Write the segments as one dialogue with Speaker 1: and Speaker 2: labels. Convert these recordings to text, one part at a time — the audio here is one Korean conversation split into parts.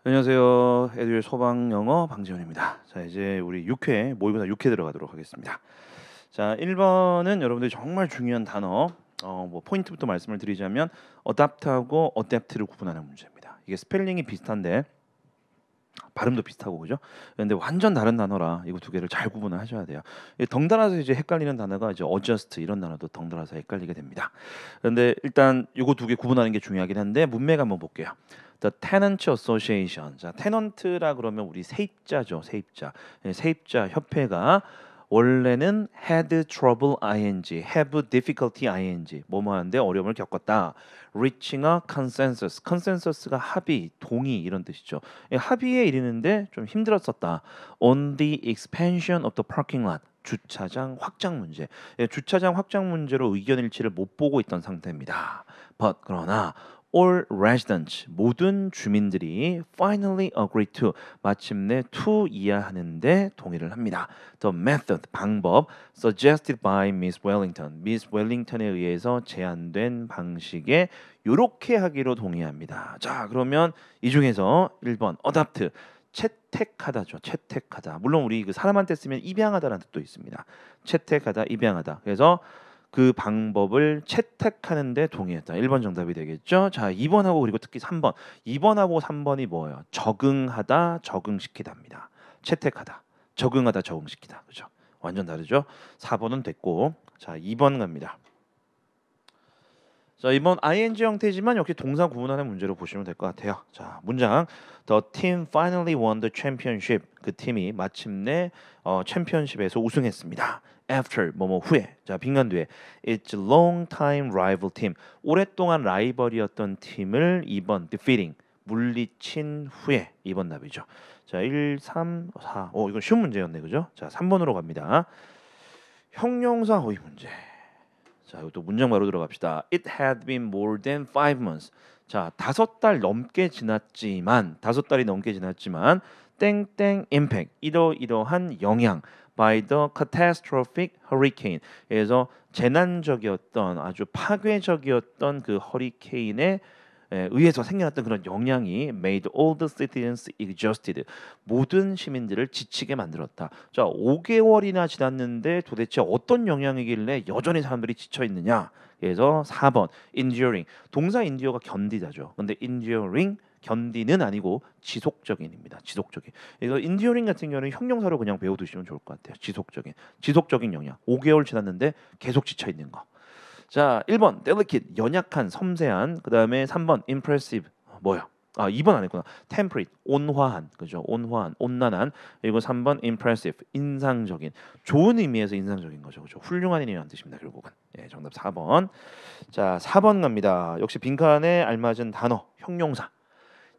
Speaker 1: 안녕하세요. 에듀의 소방 영어 방지훈입니다. 자, 이제 우리 6회 모의고사 6회 들어가도록 하겠습니다. 자, 1번은 여러분들이 정말 중요한 단어 뭐 포인트부터 말씀을 드리자면 adapt하고 adapt를 구분하는 문제입니다. 이게 스펠링이 비슷한데 발음도 비슷하고 그죠? 근데 완전 다른 단어라 이거 두 개를 잘 구분을 하셔야 돼요. 덩달아서 이제 헷갈리는 단어가 이제 adjust 이런 단어도 덩달아서 헷갈리게 됩니다. 근데 일단 이거 두 개 구분하는 게 중요하긴 한데 문맥 한번 볼게요. The Tenants Association. 자, 테넌트라 그러면 우리 세입자죠, 세입자. 세입자 협회가 원래는 had trouble ing, have difficulty ing, 뭐뭐 하는데 어려움을 겪었다. reaching a consensus. consensus가 합의, 동의 이런 뜻이죠. 합의에 이르는데 좀 힘들었었다. on the expansion of the parking lot. 주차장 확장 문제. 주차장 확장 문제로 의견 일치를 못 보고 있던 상태입니다. But 그러나 all residents 모든 주민들이 finally agree to 마침내 to 이해하는데 동의를 합니다. The method 방법 suggested by Miss Wellington Miss Wellington에 의해서 제안된 방식에 요렇게 하기로 동의합니다. 자, 그러면 이 중에서 1번 adopt 채택하다죠. 채택하다. 물론 우리 그 사람한테 쓰면 입양하다라는 뜻도 있습니다. 채택하다, 입양하다. 그래서 그 방법을 채택하는데 동의했다. 1번 정답이 되겠죠. 자, 2번하고 그리고 특히 3번. 2번하고 3번이 뭐예요? 적응하다, 적응시키다입니다. 채택하다, 적응하다, 적응시키다. 그죠? 완전 다르죠? 4번은 됐고. 자, 2번 갑니다. 자, 이번 ing 형태지만 역시 동사 구분하는 문제로 보시면 될 것 같아요. 자, 문장 The team finally won the championship. 그 팀이 마침내 챔피언십에서 우승했습니다. After 뭐뭐 후에. 자, 빈간 뒤에 It's long time rival team. 오랫동안 라이벌이었던 팀을 2번 defeating 물리친 후에 2번 답이죠. 자, 1, 3, 4. 이건 쉬운 문제였네. 그죠? 자, 3번으로 갑니다. 형용사 허위 문제. 자, 이것도 문장 바로 들어갑시다. It had been more than 5 months. 자, 5달 넘게 지났지만 5달이 넘게 지났지만 땡땡 impact 이러이러한 영향 by the catastrophic hurricane. 그래서 재난적이었던 아주 파괴적이었던 그 허리케인에 의해서 생겨났던 그런 영향이 made all the citizens exhausted. 모든 시민들을 지치게 만들었다. 자, 5개월이나 지났는데 도대체 어떤 영향이길래 여전히 사람들이 지쳐 있느냐? 그래서 4번 enduring. 동사 endure가 견디다죠. 근데 enduring 견디는 아니고 지속적인입니다. 지속적인. 그래서 enduring 같은 경우는 형용사로 그냥 배워두시면 좋을 것 같아요. 지속적인 영향. 5개월 지났는데 계속 지쳐 있는 거. 자, 1번 delicate 연약한 섬세한. 그다음에 3번 impressive 뭐야? 2번 안 했구나. temperate 온화한. 그죠? 온화한, 온난한. 그리고 3번 impressive 인상적인. 좋은 의미에서 인상적인 거죠. 그죠? 훌륭한이라는 뜻입니다. 결국은. 예, 정답 4번. 자, 4번 갑니다. 역시 빈칸에 알맞은 단어, 형용사.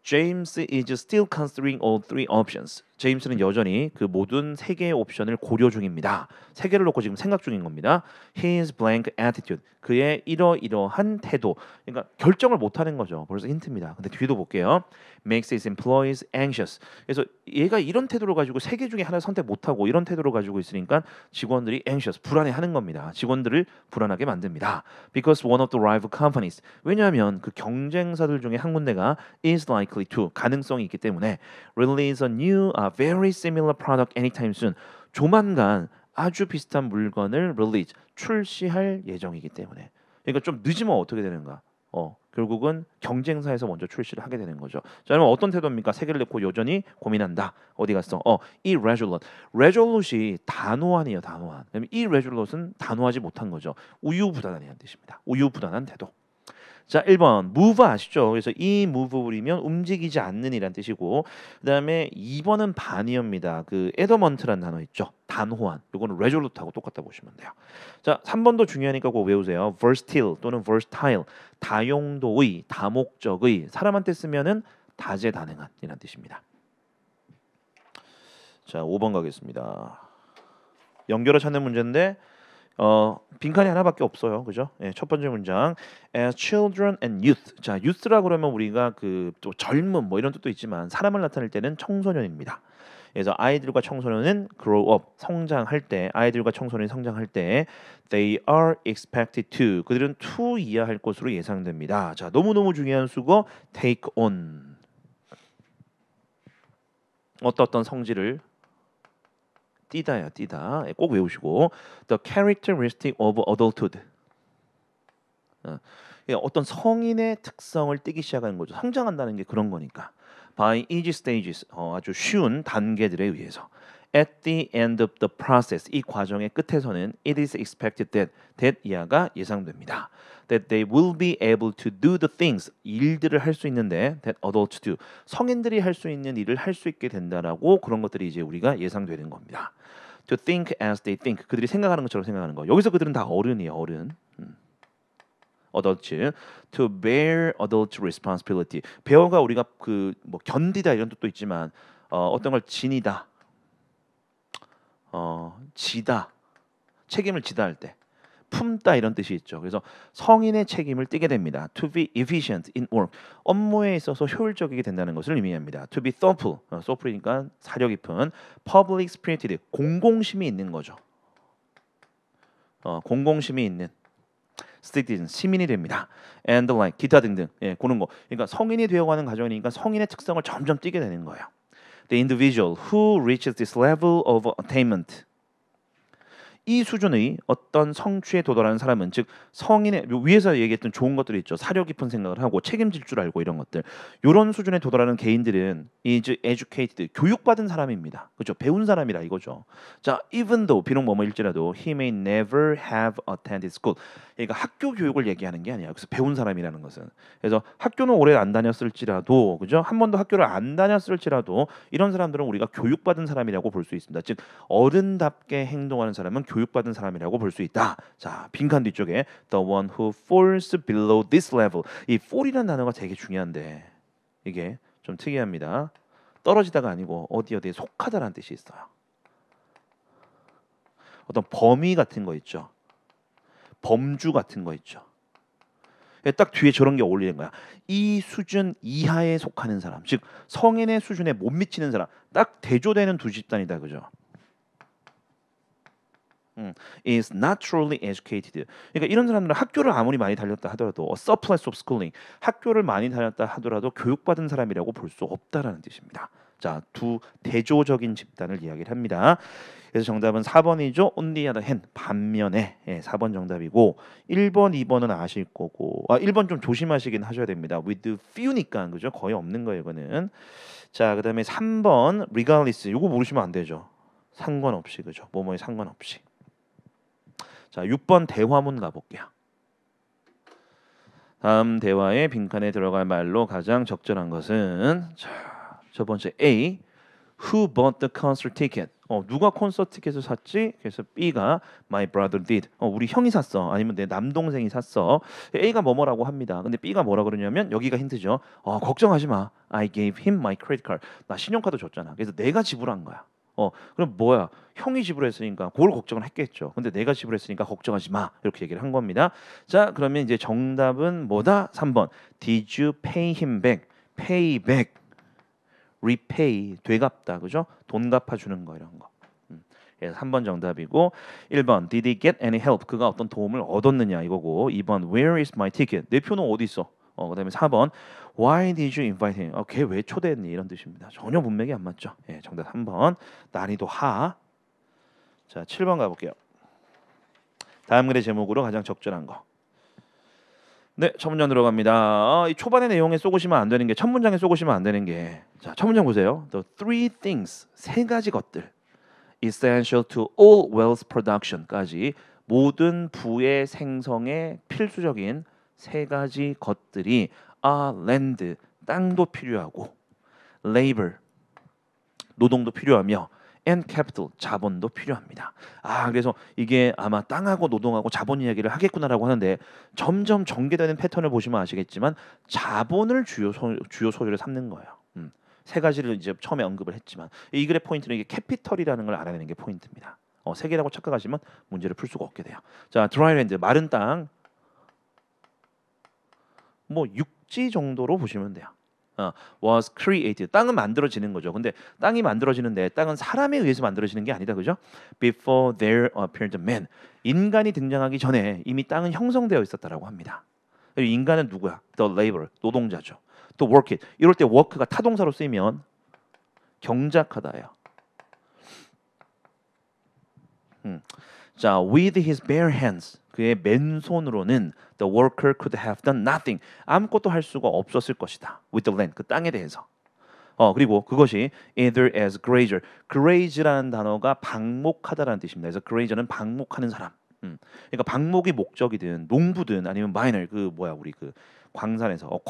Speaker 1: James is still considering all three options. 제임스는 여전히 그 모든 세 개의 옵션을 고려 중입니다. 세 개를 놓고 지금 생각 중인 겁니다. His blank attitude. 그의 이러이러한 태도. 그러니까 결정을 못 하는 거죠. 벌써 힌트입니다. 근데 뒤도 볼게요. Makes his employees anxious. 그래서 얘가 이런 태도를 가지고 세 개 중에 하나 선택 못 하고 이런 태도를 가지고 있으니까 직원들이 anxious 불안해하는 겁니다. 직원들을 불안하게 만듭니다. Because one of the rival companies. 왜냐하면 그 경쟁사들 중에 한 군데가 is likely to 가능성이 있기 때문에 release a new very similar product anytime soon. 조만간 아주 비슷한 물건을 release 출시할 예정이기 때문에. 그러니까 좀 늦으면 어떻게 되는가? 결국은 경쟁사에서 먼저 출시를 하게 되는 거죠. 자, 그러면 어떤 태도입니까? 세 개를 놓고 여전히 고민한다. 어디 갔어? irresolute. resolute이 단호한이에요, 단호한. 그러면 irresolute은 단호하지 못한 거죠. 우유부단한이라는 뜻입니다. 우유부단한 태도. 자, 1번 move 아시죠? 그래서 이 move이면 움직이지 않는 이란 뜻이고, 그다음에 2번은 반이어입니다. 그 adamant라는 단어 있죠. 단호한. 이거는 resolute하고 똑같다 보시면 돼요. 자, 3번도 중요하니까 꼭 외우세요. versatile 또는 versatile. 다용도의, 다목적의. 사람한테 쓰면은 다재다능한 이란 뜻입니다. 자, 5번 가겠습니다. 연결어 찾는 문제인데 빈칸이 하나밖에 없어요. 그죠? 예, 첫 번째 문장. As children and youth. 자, youth라 그러면 우리가 그 또 젊은 뭐 이런 뜻도 있지만 사람을 나타낼 때는 청소년입니다. 그래서 아이들과 청소년은 grow up 성장할 때, 아이들과 청소년이 성장할 때 they are expected to 그들은 to 이해할 것으로 예상됩니다. 자, 너무너무 중요한 수거 take on. 어떤 성질을 띠다야 띠다. 꼭 외우시고 the characteristic of adulthood. 어떤 성인의 특성을 띠기 시작하는 거죠. 성장한다는 게 그런 거니까. By easy stages, 아주 쉬운 단계들에 의해서. At the end of the process, 이 과정의 끝에서는 it is expected that 이하가 예상됩니다. That they will be able to do the things, 일들을 할 수 있는데 that adults do, 성인들이 할 수 있는 일을 할 수 있게 된다라고 그런 것들이 이제 우리가 예상되는 겁니다. To think as they think, 그들이 생각하는 것처럼 생각하는 거. 여기서 그들은 다 어른이에요, 어른. adults, to bear adult responsibility. bear가 우리가 그 뭐 견디다 이런 뜻도 있지만 어떤 걸 지니다, 지다, 책임을 지다 할 때 품다 이런 뜻이 있죠. 그래서 성인의 책임을 띠게 됩니다. To be efficient in work, 업무에 있어서 효율적이게 된다는 것을 의미합니다. To be thoughtful, thoughtful이니까 사려 깊은. Public spirited, 공공심이 있는 거죠. 공공심이 있는 citizen, 시민이 됩니다. And the like, 기타 등등, 그런 거. 그러니까 성인이 되어가는 과정이니까 성인의 특성을 점점 띠게 되는 거예요. The individual who reaches this level of attainment, 이 수준의 어떤 성취에 도달하는 사람은, 즉 성인의 위에서 얘기했던 좋은 것들이 있죠. 사려 깊은 생각을 하고 책임질 줄 알고 이런 것들. 이런 수준에 도달하는 개인들은 이제 educated, 교육받은 사람입니다. 그렇죠? 배운 사람이라 이거죠. 자, even though, 비록 뭐뭐일지라도 he may never have attended school. 그러니까 학교 교육을 얘기하는 게 아니야. 그래서 배운 사람이라는 것은. 그래서 학교는 오래 안 다녔을지라도, 그죠? 한 번도 학교를 안 다녔을지라도 이런 사람들은 우리가 교육받은 사람이라고 볼 수 있습니다. 즉 어른답게 행동하는 사람은 교육받은 사람이라고 볼 수 있다. 자, 빈칸 뒤쪽에 the one who falls below this level. 이 fall이라는 단어가 되게 중요한데 이게 좀 특이합니다. 떨어지다가 아니고 어디에 속하다라는 뜻이 있어요. 어떤 범위 같은 거 있죠. 범주 같은 거 있죠. 딱 뒤에 저런 게 어울리는 거야. 이 수준 이하에 속하는 사람, 즉 성인의 수준에 못 미치는 사람, 딱 대조되는 두 집단이다, 그죠? is not truly educated. 그러니까 이런 사람들은 학교를 아무리 많이 다녔다 하더라도 a surplus of schooling, 학교를 많이 다녔다 하더라도 교육받은 사람이라고 볼 수 없다라는 뜻입니다. 자, 두 대조적인 집단을 이야기를 합니다. 그래서 정답은 4번이죠. on the other hand, 반면에. 4번 정답이고 1번, 2번은 아실 거고 1번 좀 조심하시긴 하셔야 됩니다. with few니까 그죠? 거의 없는 거예요, 이거는. 자, 그다음에 3번 regardless. 이거 모르시면 안 되죠. 상관없이, 그죠? 뭐뭐에 상관없이. 자, 6번 대화문 가볼게요. 다음 대화의 빈칸에 들어갈 말로 가장 적절한 것은, 자, 첫 번째 A, who bought the concert ticket? 누가 콘서트 티켓을 샀지? 그래서 B가 my brother did. 우리 형이 샀어. 아니면 내 남동생이 샀어. A가 뭐뭐라고 합니다. 근데 B가 뭐라 그러냐면 여기가 힌트죠. 걱정하지 마. I gave him my credit card. 나 신용카드 줬잖아. 그래서 내가 지불한 거야. 그럼 뭐야? 형이 지불했으니까 그걸 걱정을 했겠죠. 근데 내가 지불했으니까 걱정하지 마. 이렇게 얘기를 한 겁니다. 자, 그러면 이제 정답은 뭐다? 3번. Did you pay him back? Pay back. repay, 되갚다. 그죠? 돈 갚아주는 거 이런 거. 그래서 3번 정답이고 1번 Did he get any help? 그가 어떤 도움을 얻었느냐 이거고 2번 Where is my ticket? 내 표는 어디 있어? 그다음에 4번 Why did you invite him? 걔 왜 초대했니? 이런 뜻입니다. 전혀 문맥이 안 맞죠. 정답 3번 난이도 하. 자, 7번 가볼게요. 다음 글의 제목으로 가장 적절한 거. 네, 첫 문장 들어갑니다. 이 초반의 내용에 쏘고시면 안 되는 게, 첫 문장에 쏘고시면 안 되는 게, 자, 첫 문장 보세요. The three things, 세 가지 것들, essential to all wealth production까지 모든 부의 생성에 필수적인 세 가지 것들이 are land, 땅도 필요하고, labor, 노동도 필요하며, and capital, 자본도 필요합니다. 그래서 이게 아마 땅하고 노동하고 자본 이야기를 하겠구나라고 하는데 점점 전개되는 패턴을 보시면 아시겠지만 자본을 주요 소재로 삼는 거예요. 세 가지를 이제 처음에 언급을 했지만 이 글의 포인트는 이게 캐피털이라는 걸 알아내는 게 포인트입니다. 세 개라고 착각하시면 문제를 풀 수가 없게 돼요. 자, 드라이랜드, 마른 땅, 뭐 육지 정도로 보시면 돼요. was created. 땅은 만들어지는 거죠. 근데 땅이 만들어지는데 땅은 사람에 의해서 만들어지는 게 아니다, 그죠? Before there appeared man. 인간이 등장하기 전에 이미 땅은 형성되어 있었다라고 합니다. 인간은 누구야? The labor, 노동자죠. 또 work it. 이럴 때 work가 타동사로 쓰이면 경작하다예요. 자, with his bare hands, 그의 맨손으로는 the worker could have done nothing, 아무것도 할 수가 없었을 것이다. with the land, 그 땅에 대해서. 그리고 그것이 either as grazer, graze라는 단어가 방목하다라는 뜻입니다. 그래서 grazer는 방목하는 사람. 그러니까 방목이 목적이든 농부든 아니면 마이너, 그 뭐야 우리 그 광산에서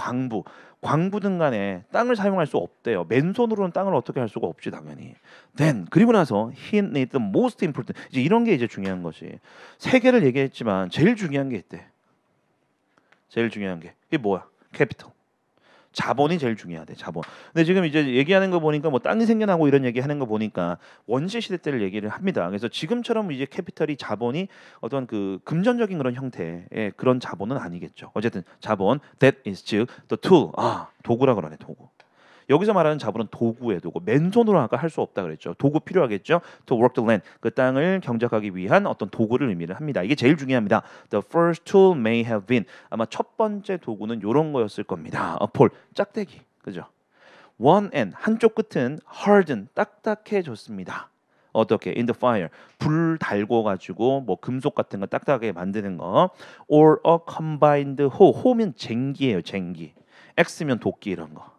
Speaker 1: 광부든 간에 땅을 사용할 수 없대요. 맨손으로는 땅을 어떻게 할 수가 없지 당연히. Then 그리고 나서 he need the most important, 이제 이런 게 이제 중요한 것이, 세 개를 얘기했지만 제일 중요한 게 있대. 제일 중요한 게 이게 뭐야? 캐피털. 자본이 제일 중요하대. 자본. 근데 지금 이제 얘기하는 거 보니까 뭐 땅이 생겨나고 이런 얘기하는 거 보니까 원시 시대 때를 얘기를 합니다. 그래서 지금처럼 이제 캐피털이 자본이 어떤 그 금전적인 그런 형태의 그런 자본은 아니겠죠. 어쨌든 자본, that is 즉 the tool, 도구라 그러네. 도구. 여기서 말하는 자본은 도구예요. 도구. 맨손으로 아까 할 수 없다 그랬죠. 도구 필요하겠죠. To work the land, 그 땅을 경작하기 위한 어떤 도구를 의미를 합니다. 이게 제일 중요합니다. The first tool may have been, 아마 첫 번째 도구는 이런 거였을 겁니다. A pole, 짝대기, 그죠? One end, 한쪽 끝은 hardened, 딱딱해졌습니다. 어떻게? In the fire, 불 달고 가지고 뭐 금속 같은 거 딱딱하게 만드는 거. Or a combined hoe, hoe면 쟁기예요. 쟁기. X면 도끼 이런 거.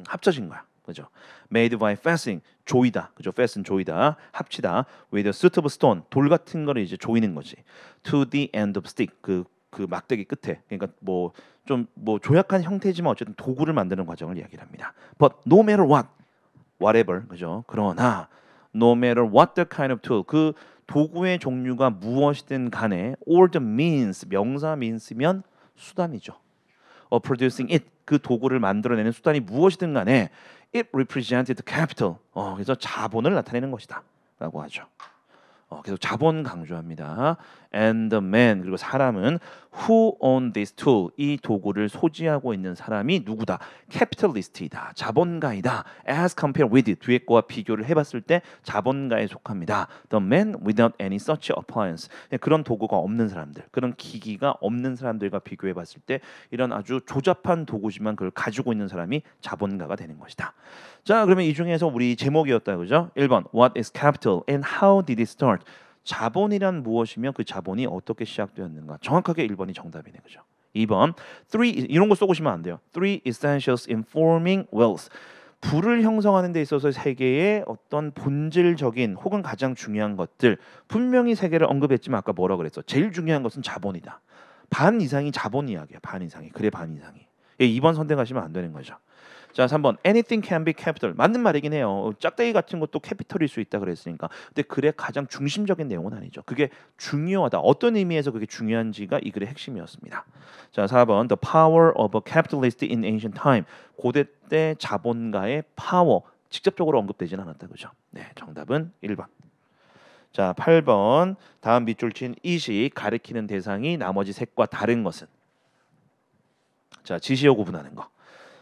Speaker 1: 합쳐진 거야, 그죠? Made by fastening, 조이다, 그죠? Fasten 조이다, 합치다. With a suitable stone, 돌 같은 거를 이제 조이는 거지. To the end of stick, 그 막대기 끝에. 그러니까 뭐 좀 뭐 조약한 형태지만 어쨌든 도구를 만드는 과정을 이야기를 합니다. But no matter what, whatever, 그죠? 그러나 no matter what the kind of tool, 그 도구의 종류가 무엇이든 간에, or the means, 명사 means면 수단이죠. producing it, 그 도구를 만들어내는 수단이 무엇이든 간에 it represented capital, 그래서 자본을 나타내는 것이다 라고 하죠. 계속 자본 강조합니다. And the man, 그리고 사람은 who owned this tool, 이 도구를 소지하고 있는 사람이 누구다? capitalist이다, 자본가이다. As compared with it, 뒤에 거와 비교를 해봤을 때 자본가에 속합니다. The man without any such appliance, 그런 도구가 없는 사람들, 그런 기기가 없는 사람들과 비교해봤을 때 이런 아주 조잡한 도구지만 그걸 가지고 있는 사람이 자본가가 되는 것이다. 자, 그러면 이 중에서 우리 제목이었다, 그죠? 1번 What is capital and how did it start? 자본이란 무엇이며 그 자본이 어떻게 시작되었는가? 정확하게 1번이 정답이네, 그죠? 2번 three, 이런 거 써보시면 안 돼요. Three essentials in forming wealth, 부를 형성하는 데 있어서 세 개의 어떤 본질적인 혹은 가장 중요한 것들, 분명히 세 개를 언급했지만 아까 뭐라 그랬어? 제일 중요한 것은 자본이다. 반 이상이 자본 이야기야. 반 이상이. 그래, 반 이상이. 2번 선택하시면 안 되는 거죠. 자, 3번 anything can be capital, 맞는 말이긴 해요. 짝대기 같은 것도 캐피털일 수 있다 그랬으니까. 근데 글의 가장 중심적인 내용은 아니죠. 그게 중요하다, 어떤 의미에서 그게 중요한지가 이 글의 핵심이었습니다. 자, 4번 the power of a capitalist in ancient time, 고대 때 자본가의 파워, 직접적으로 언급되지는 않았다, 그죠? 네, 정답은 1번. 자, 8번 다음 밑줄 친 이시, 가리키는 대상이 나머지 셋과 다른 것은. 자, 지시어 구분하는 거.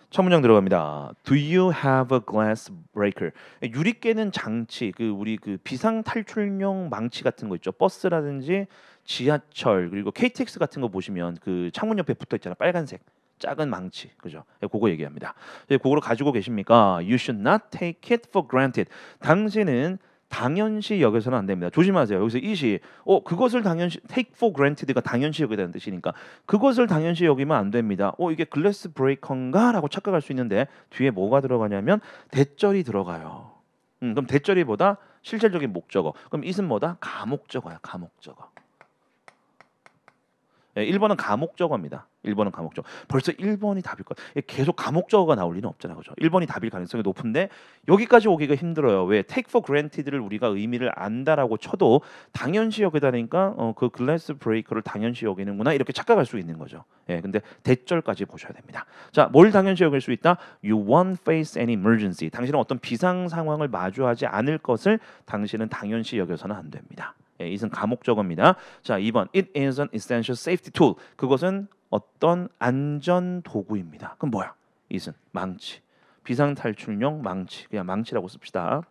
Speaker 1: 첫 문장 들어갑니다. Do you have a glass breaker? 유리 깨는 장치, 그 우리 그 비상 탈출용 망치 같은 거 있죠. 버스라든지 지하철 그리고 KTX 같은 거 보시면 그 창문 옆에 붙어 있잖아. 빨간색 작은 망치, 그죠? 그거 얘기합니다. 그거를 가지고 계십니까? You should not take it for granted. 당신은 당연시 여겨서는 안 됩니다. 조심하세요. 여기서 이시, 그것을 당연시, take for granted가 당연시 여기다는 뜻이니까 그것을 당연시 여기면 안 됩니다. 이게 글래스 브레이커인가라고 착각할 수 있는데 뒤에 뭐가 들어가냐면 대절이 들어가요. 그럼 대절이보다 실질적인 목적어. 그럼 it은 뭐다? 가목적어야. 가목적어. 1번은 가목적어입니다. 1번은 가목적어. 벌써 1번이 답일 것 같아요. 계속 가목적어가 나올 리는 없잖아, 그죠? 1번이 답일 가능성이 높은데 여기까지 오기가 힘들어요. 왜? take for granted를 우리가 의미를 안다라고 쳐도 당연시 여기다니까 그 글래스 브레이커를 당연시 여기는구나 이렇게 착각할 수 있는 거죠. 근데 대절까지 보셔야 됩니다. 자, 뭘 당연시 여길 수 있다? You won't face any emergency. 당신은 어떤 비상 상황을 마주하지 않을 것을 당신은 당연시 여겨서는 안 됩니다. it은 가목적어입니다. 자, 2번 It is an essential safety tool. 그것은 어떤 안전 도구입니다. 그럼 뭐야? it은 망치. 비상 탈출용 망치. 그냥 망치라고 씁시다.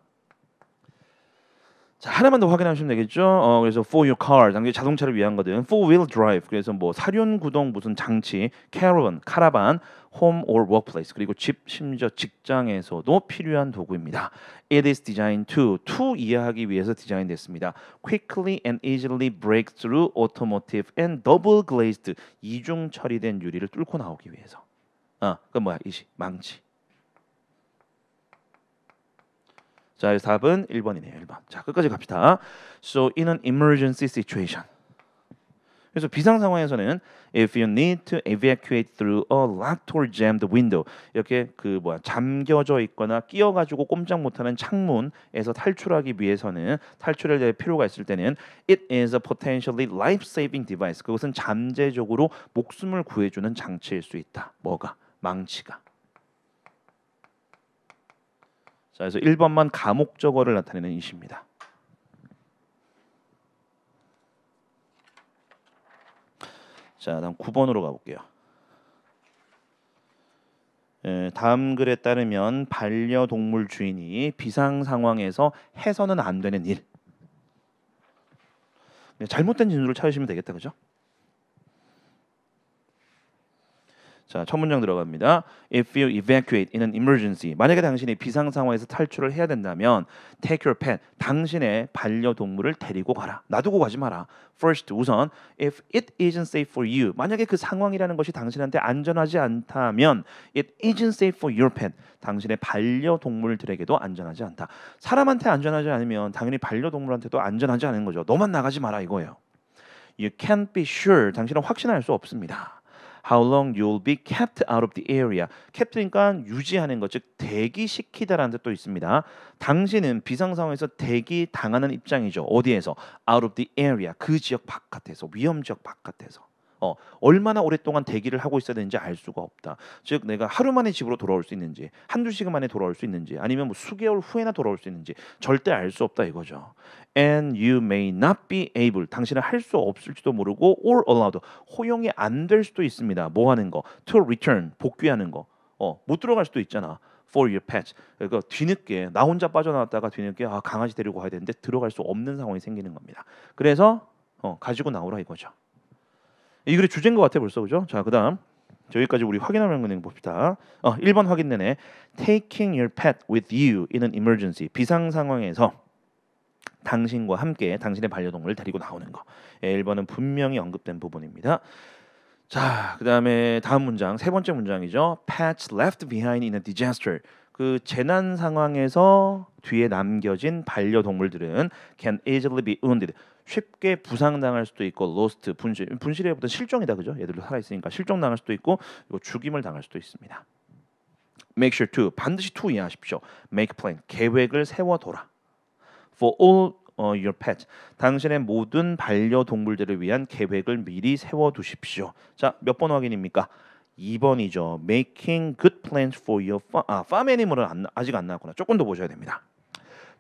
Speaker 1: 자, 하나만 더 확인하시면 되겠죠. 그래서 for your car, 당연히 자동차를 위한 거든. four wheel drive, 그래서 뭐 사륜 구동 무슨 장치, caravan, 카라반, home or workplace, 그리고 집 심지어 직장에서도 필요한 도구입니다. It is designed to 이해하기 위해서 디자인됐습니다. Quickly and easily break through automotive and double glazed, 이중 처리된 유리를 뚫고 나오기 위해서. 그건 뭐야? 이시 망치. 자, 그래서 답은 1번이네요. 1번. 자, 끝까지 갑시다. So in an emergency situation. 그래서 비상 상황에서는 if you need to evacuate through a locked or jammed window, 이렇게 잠겨져 있거나 끼어 가지고 꼼짝 못하는 창문에서 탈출하기 위해서는 탈출해야 될 필요가 있을 때는 it is a potentially life-saving device. 그것은 잠재적으로 목숨을 구해주는 장치일 수 있다. 뭐가? 망치가. 자, 그래서 1번만 가목적어를 나타내는 이시입니다. 자, 다음 9번으로 가볼게요. 다음 글에 따르면 반려동물 주인이 비상 상황에서 해서는 안 되는 일. 잘못된 진술을 찾으시면 되겠다, 그죠? 자, 첫 문장 들어갑니다. If you evacuate in an emergency, 만약에 당신이 비상 상황에서 탈출을 해야 된다면 take your pet, 당신의 반려동물을 데리고 가라. 놔두고 가지 마라. First, 우선 if it isn't safe for you, 만약에 그 상황이라는 것이 당신한테 안전하지 않다면 it isn't safe for your pet, 당신의 반려동물들에게도 안전하지 않다. 사람한테 안전하지 않으면 당연히 반려동물한테도 안전하지 않은 거죠. 너만 나가지 마라 이거예요. You can't be sure, 당신은 확신할 수 없습니다. How long you'll be kept out of the area. 캡트니까 유지하는 것, 즉 대기시키다라는 뜻도 있습니다. 당신은 비상 상황에서 대기 당하는 입장이죠. 어디에서? Out of the area. 그 지역 바깥에서, 위험 지역 바깥에서. 얼마나 오랫동안 대기를 하고 있어야 되는지 알 수가 없다. 즉 내가 하루 만에 집으로 돌아올 수 있는지, 한두 시간 만에 돌아올 수 있는지, 아니면 뭐 수개월 후에나 돌아올 수 있는지 절대 알 수 없다 이거죠. And you may not be able, 당신은 할 수 없을지도 모르고 or allowed, 허용이 안 될 수도 있습니다. 뭐 하는 거? To return, 복귀하는 거. 못 들어갈 수도 있잖아. For your pet. 그러니까 뒤늦게 나 혼자 빠져나왔다가 뒤늦게 강아지 데리고 가야 되는데 들어갈 수 없는 상황이 생기는 겁니다. 그래서 가지고 나오라 이거죠. 이 글의 주제인 것 같아 벌써, 그죠? 자, 그다음 여기까지 우리 확인하는 거 봅시다. 1번 확인 내내 taking your pet with you in an emergency, 비상 상황에서 당신과 함께 당신의 반려동물을 데리고 나오는 거. 1번은 분명히 언급된 부분입니다. 자, 그다음에 다음 문장, 세 번째 문장이죠. Pets left behind in a disaster. 그 재난 상황에서 뒤에 남겨진 반려동물들은 can easily be wounded. 쉽게 부상당할 수도 있고 lost, 분실에보다 실종이다, 그죠? 얘들도 살아 있으니까 실종당할 수도 있고 죽임을 당할 수도 있습니다. Make sure to, 반드시 to 이해하십시오. Make plan, 계획을 세워둬라. For all your pets, 당신의 모든 반려동물들을 위한 계획을 미리 세워두십시오. 자, 몇 번 확인입니까? 2번이죠. Making good plans for your farm animal은 아직 안 나왔구나. 조금 더 보셔야 됩니다.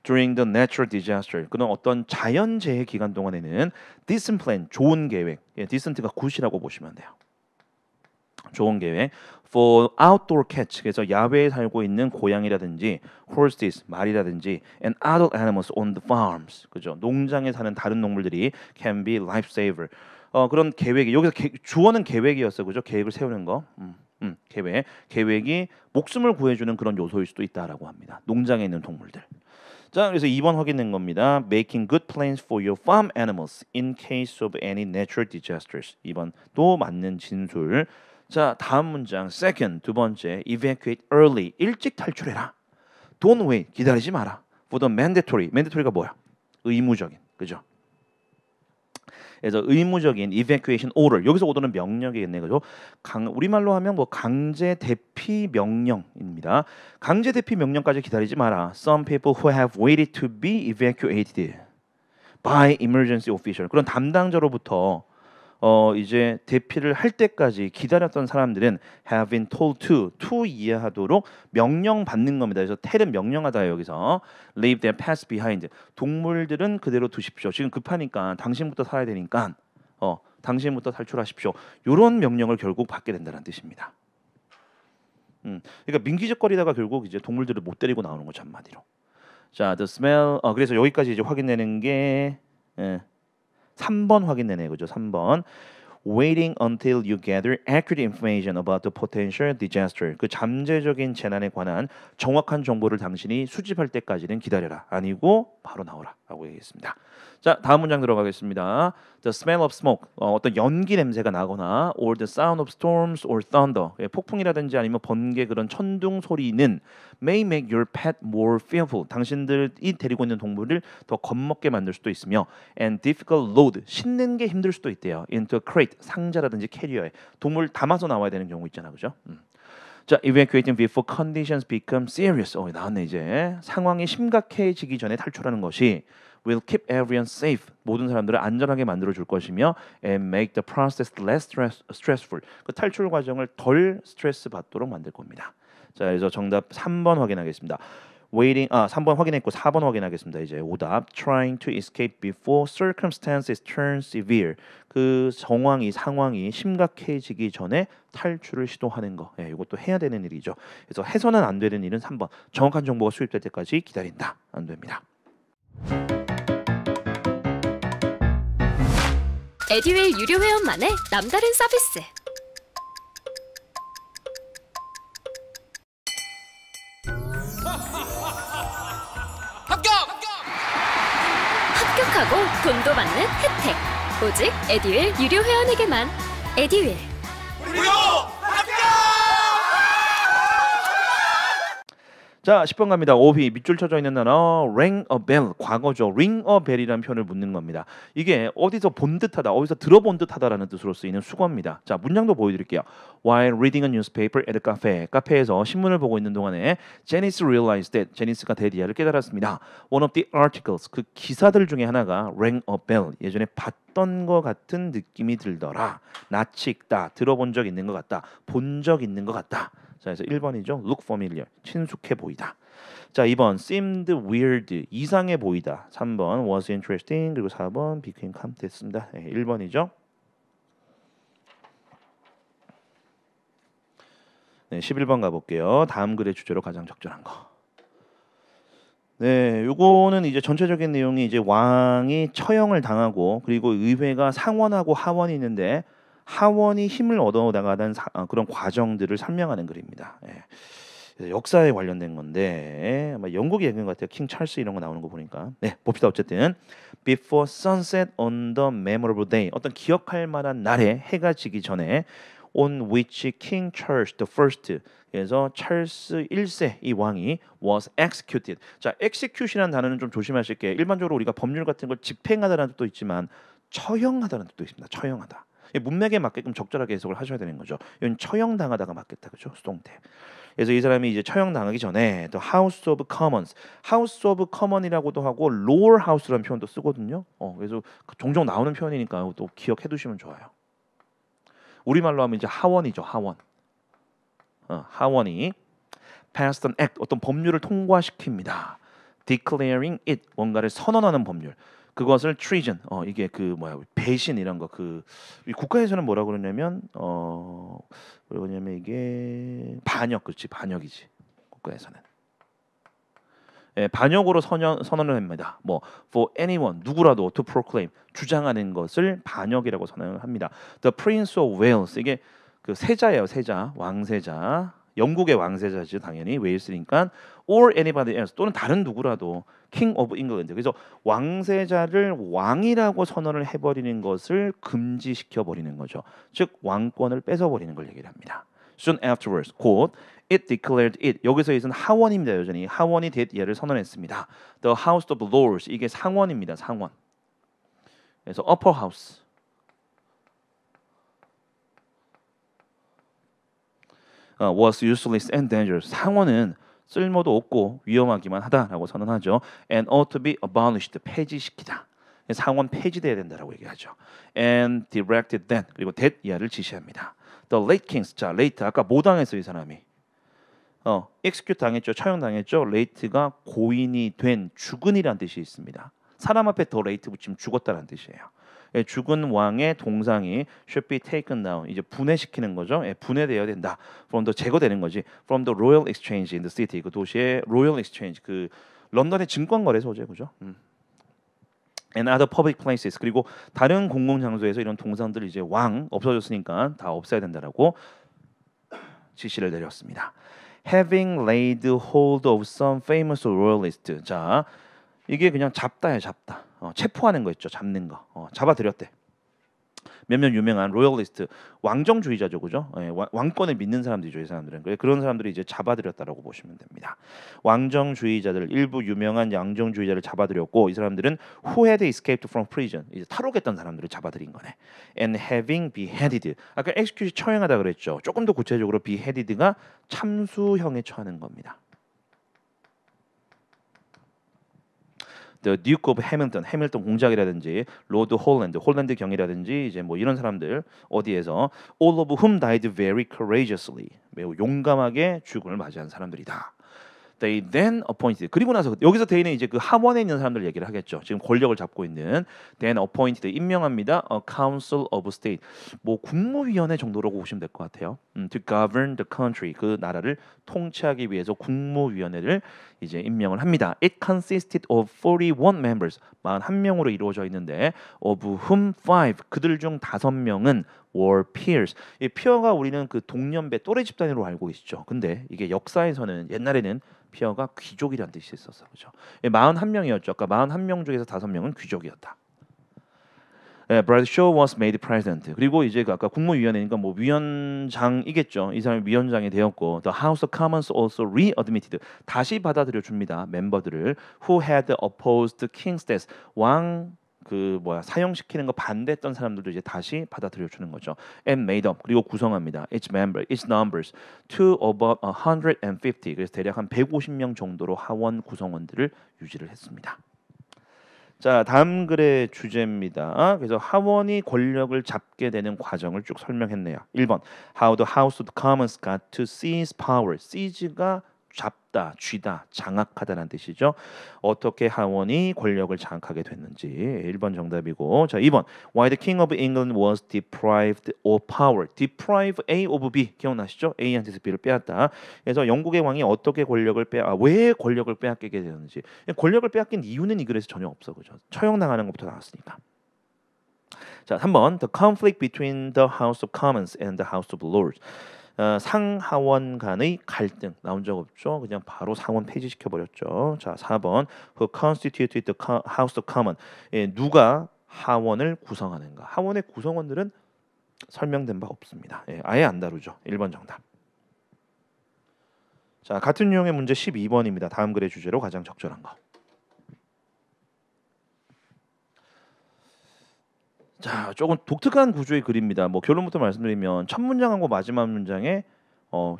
Speaker 1: During the natural disaster, 그는 어떤 자연재해 기간 동안에는 decent plan, 좋은 계획, decent가 good이라고 보시면 돼요. 좋은 계획. For outdoor cats, 그래서 야외에 살고 있는 고양이라든지 horses, 말이라든지 and other animals on the farms, 그죠? 농장에 사는 다른 동물들이 can be lifesaver. 그런 계획이, 여기서 주어는 계획이었어, 그죠? 계획을 세우는 거. 계획이 목숨을 구해주는 그런 요소일 수도 있다라고 합니다. 농장에 있는 동물들. 자, 그래서 2번 확인된 겁니다. Making good plans for your farm animals in case of any natural disasters. 2번 또 맞는 진술. 자, 다음 문장 second, 두 번째 evacuate early, 일찍 탈출해라. Don't wait, 기다리지 마라. For the mandatory가 뭐야? 의무적인, 그죠? 그래서 의무적인 evacuation order, 여기서 order는 명령이겠네, 그죠? 우리말로 하면 뭐 강제 대피 명령입니다. 강제 대피 명령까지 기다리지 마라. Some people who have waited to be evacuated by emergency official, 그런 담당자로부터 이제 대피를 할 때까지 기다렸던 사람들은 have been told to 이해하도록 명령 받는 겁니다. 그래서 tell은 명령하다 여기서 leave their pets behind. 동물들은 그대로 두십시오. 지금 급하니까 당신부터 살아야 되니까 당신부터 탈출하십시오. 이런 명령을 결국 받게 된다는 뜻입니다. 그러니까 민기적거리다가 결국 이제 동물들을 못 데리고 나오는 거죠, 한마디로. 자, the smell. 그래서 여기까지 이제 확인되는 게 3번 확인되네요. 그죠? 3번. Waiting until you gather accurate information about the potential disaster. 그 잠재적인 재난에 관한 정확한 정보를 당신이 수집할 때까지는 기다려라. 아니고 바로 나오라라고 얘기했습니다. 자, 다음 문장 들어가겠습니다. The smell of smoke. 어떤 연기 냄새가 나거나 or the sound of storms or thunder. 폭풍이라든지 아니면 번개 그런 천둥 소리는 may make your pet more fearful. 당신들이 데리고 있는 동물을 더 겁먹게 만들 수도 있으며 and difficult load. 싣는 게 힘들 수도 있대요. into a crate. 상자라든지 캐리어에 동물 담아서 나와야 되는 경우 있잖아. 그죠? 자, evacuating before conditions become serious. 나왔네 이제. 상황이 심각해지기 전에 탈출하는 것이 will keep everyone safe. 모든 사람들을 안전하게 만들어 줄 것이며 and make the process less stressful. 그 탈출 과정을 덜 스트레스 받도록 만들 겁니다. 자, 그래서 정답 3번 확인하겠습니다. waiting 3번 확인했고 4번 확인하겠습니다. 이제 오답 trying to escape before circumstances turn severe. 그 상황이 심각해지기 전에 탈출을 시도하는 거. 이것도 해야 되는 일이죠. 그래서 해서는 안 되는 일은 3번. 정확한 정보가 수집될 때까지 기다린다. 안 됩니다.
Speaker 2: 에듀윌 유료 회원만의 남다른 서비스. 합격하고 돈도 받는 혜택. 오직 에듀윌 유료 회원에게만. 에듀윌.
Speaker 3: 무료 합격!
Speaker 1: 자, 10번 갑니다. 오비 밑줄 쳐져 있는 단어 ring a bell. 과거죠. ring a bell이라는 표현을 묻는 겁니다. 이게 어디서 본 듯하다, 어디서 들어본 듯하다라는 뜻으로 쓰이는 수거입니다. 자, 문장도 보여드릴게요. While reading a newspaper at a cafe. 카페에서 신문을 보고 있는 동안에 Janice realized that. 제니스가 데디아를 깨달았습니다. One of the articles. 그 기사들 중에 하나가 rang a bell. 예전에 봤던 것 같은 느낌이 들더라. 낯이 익다. 들어본 적 있는 것 같다. 본 적 있는 것 같다. 자, 그래서 1번이죠. Look familiar. 친숙해 보이다. 자, 2번 seemed weird. 이상해 보이다. 3번 was interesting. 그리고 4번 became calm 됐습니다. 1번이죠. 네, 11번 가볼게요. 다음 글의 주제로 가장 적절한 거. 네, 요거는 이제 전체적인 내용이 이제 왕이 처형을 당하고 그리고 의회가 상원하고 하원이 있는데 하원이 힘을 얻어나가던 그런 과정들을 설명하는 글입니다. 역사에 관련된 건데 아마 영국 얘기인 것 같아요. 킹 찰스 이런 거 나오는 거 보니까. 네, 봅시다. 어쨌든 Before sunset on the memorable day. 어떤 기억할 만한 날에 해가 지기 전에 on which King Charles the First. 그래서 찰스 1세 이 왕이 was executed. 자, execution이라는 단어는 좀 조심하실게요. 일반적으로 우리가 법률 같은 걸 집행하다라는 뜻도 있지만 처형하다는 뜻도 있습니다. 처형하다. 문맥에 맞게끔 적절하게 해석을 하셔야 되는 거죠. 이건 처형당하다가 맞겠다, 그죠? 수동태. 그래서 이 사람이 이제 처형당하기 전에 또 House of Commons, House of Common이라고도 하고 Lower House라는 표현도 쓰거든요. 그래서 종종 나오는 표현이니까 또 기억해두시면 좋아요. 우리말로 하면 이제 하원이죠, 하원. 하원이 passed an act, 어떤 법률을 통과시킵니다. Declaring it, 뭔가를 선언하는 법률. 그것을 treason, 이게 그 배신 이런 거 그 국가에서는 뭐라 그러냐면 뭐냐면 이게 반역, 그렇지, 반역이지 국가에서는. 반역으로 선언을 합니다. for anyone 누구라도 to proclaim 주장하는 것을 반역이라고 선언을 합니다. The Prince of Wales 이게 그 세자예요, 세자, 왕세자. 영국의 왕세자죠, 당연히 웨일스니까. or anybody else 또는 다른 누구라도 King of England. 그래서 왕세자를 왕이라고 선언을 해버리는 것을 금지시켜 버리는 거죠. 즉 왕권을 뺏어 버리는 걸 얘기를 합니다. Soon afterwards, 곧 it declared it. 여기서 이것은 하원입니다. 여전히 하원이 얘를 선언했습니다. The House of Lords 이게 상원입니다. 상원. 그래서 upper house. was useless and dangerous. 상원은 쓸모도 없고 위험하기만 하다라고 선언하죠. And ought to be abolished. 폐지시키다. 상원 폐지돼야 된다라고 얘기하죠. And directed that. 그리고 that 이하를 지시합니다. The late kings. 자, late 아까 뭐 당했어 이 사람이? execute 당했죠. 처형 당했죠. late가 고인이 된 죽은이라는 뜻이 있습니다. 사람 앞에 더 late 붙이면 죽었다는 뜻이에요. 죽은 왕의 동상이 should be taken down. 이제 분해시키는 거죠. 분해되어야 된다. from the 제거되는 거지. from the royal exchange in the city. 그 도시의 royal exchange 그 런던의 증권거래소죠, 그죠? And other public places. 그리고 다른 공공장소에서 이런 동상들 이제 왕 없어졌으니까 다 없애야 된다라고 지시를 내렸습니다. Having laid hold of some famous royalist. 자, 이게 그냥 잡다야 잡다. 체포하는 거 있죠, 잡는 거. 잡아들였대. 몇몇 유명한 로열리스트 왕정주의자죠, 그죠? 예, 왕권을 믿는 사람들이죠, 이 사람들은. 그런 사람들이 이제 잡아들였다라고 보시면 됩니다. 왕정주의자들 일부 유명한 왕정주의자를 잡아들였고 이 사람들은 who had escaped from prison 이제 탈옥했던 사람들을 잡아들인 거네. And having beheaded 아까 execute 처형하다 그랬죠. 조금 더 구체적으로 beheaded가 참수형에 처하는 겁니다. The Duke of Hamilton, 해밀턴 공작이라든지 로드 홀랜드 경이라든지 이제 뭐 이런 사람들 어디에서 all of whom died very courageously 매우 용감하게 죽음을 맞이한 사람들이다. They then appointed 그리고 나서 여기서 they는 이제 그 하원에 있는 사람들 얘기를 하겠죠. 지금 권력을 잡고 있는 then appointed 임명합니다. A council of state 뭐 국무위원회 정도라고 보시면 될 것 같아요. To govern the country 그 나라를 통치하기 위해서 국무위원회를 이제 임명을 합니다. It consisted of 41 members 41명으로 이루어져 있는데 of whom 5 그들 중 5명은 were peers. 이 peer가 우리는 그 동년배 또래 집단으로 알고 계시죠. 근데 이게 역사에서는 옛날에는 피어가 귀족이란 뜻이 있었어, 그죠? 41명이었죠. 아까 41명 중에서 5명은 귀족이었다. Bradshaw was made president. 그리고 이제 그 아까 국무위원회니까 뭐 위원장이겠죠. 이 사람이 위원장이 되었고, the House of Commons also readmitted. 다시 받아들여 줍니다. 멤버들을 who had opposed King's death. 왕 사형시키는 거 반대했던 사람들도 이제 다시 받아들여 주는 거죠. And made up 그리고 구성합니다. Each member, each numbers to about 150. 그래서 대략 한 150명 정도로 하원 구성원들을 유지를 했습니다. 자, 다음 글의 주제입니다. 그래서 하원이 권력을 잡게 되는 과정을 쭉 설명했네요. 1번 How the House of Commons got to seize power. seize가 잡다, 쥐다, 장악하다라는 뜻이죠. 어떻게 하원이 권력을 장악하게 됐는지 1번 정답이고 자 2번 Why the King of England was deprived of power. deprive A of B 기억나시죠? A한테서 B를 빼앗다. 그래서 영국의 왕이 어떻게 권력을 왜 권력을 빼앗기게 되는지 권력을 빼앗긴 이유는 이 글에서 전혀 없어 그죠? 처형당하는 것부터 나왔으니까. 자 3번 The conflict between the House of Commons and the House of Lords. 상하원 간의 갈등 나온 적 없죠. 그냥 바로 상원 폐지시켜 버렸죠. 자 4번 Who constituted the House of Commons. 누가 하원을 구성하는가. 하원의 구성원들은 설명된 바 없습니다. 아예 안 다루죠. 1번 정답. 자 같은 유형의 문제 12번입니다. 다음 글의 주제로 가장 적절한 거. 자, 조금 독특한 구조의 글입니다. 뭐 결론부터 말씀드리면 첫 문장하고 마지막 문장에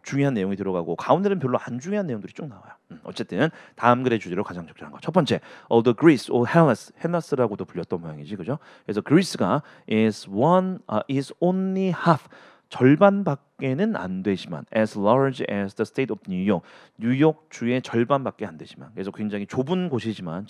Speaker 1: 중요한 내용이 들어가고 가운데는 별로 안 중요한 내용들이 쭉 나와요. 어쨌든 다음 글의 주제로 가장 적절한 거. 첫 번째, the Greece or Hellas, 헬라스라고도 불렸던 모양이지, 그죠? 그래서 그리스가 is only half. 절반밖에는 안 되지만 as large as the state of New York 뉴욕 주의 절반밖에 안 되지만 그래서 굉장히 좁은 곳이지만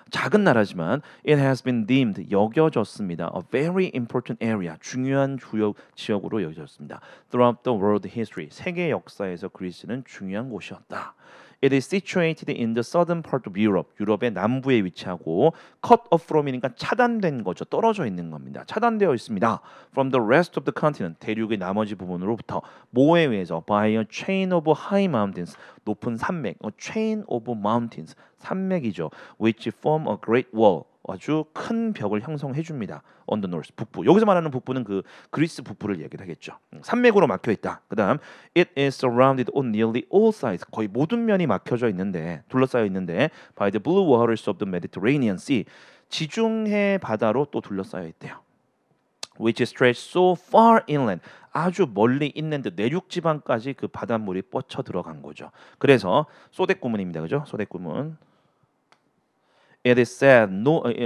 Speaker 1: 작은 나라지만 it has been deemed 여겨졌습니다. a very important area 중요한 주요 지역으로 여겨졌습니다. throughout the world history 세계 역사에서 그리스는 중요한 곳이었다. It is situated in the southern part of Europe. 유럽의 남부에 위치하고 cut off from이니까 차단된 거죠. 떨어져 있는 겁니다. 차단되어 있습니다. From the rest of the continent. 대륙의 나머지 부분으로부터 뭐에 의해서 by a chain of high mountains. 높은 산맥. A chain of mountains. 산맥이죠. Which form a great wall. 아주 큰 벽을 형성해 줍니다. On the north, 북부. 여기서 말하는 북부는 그 그리스 북부를 얘기를 하겠죠. 산맥으로 막혀 있다. 그다음 it is surrounded on nearly all sides. 거의 모든 면이 막혀져 있는데 둘러싸여 있는데 by the blue waters of the Mediterranean Sea. 지중해 바다로 또 둘러싸여 있대요. Which stretch so far inland. 아주 멀리 있는데 내륙 지방까지 그 바닷물이 뻗쳐 들어간 거죠. 그래서 소댓구문입니다. 그죠? 소댓구문. It is said,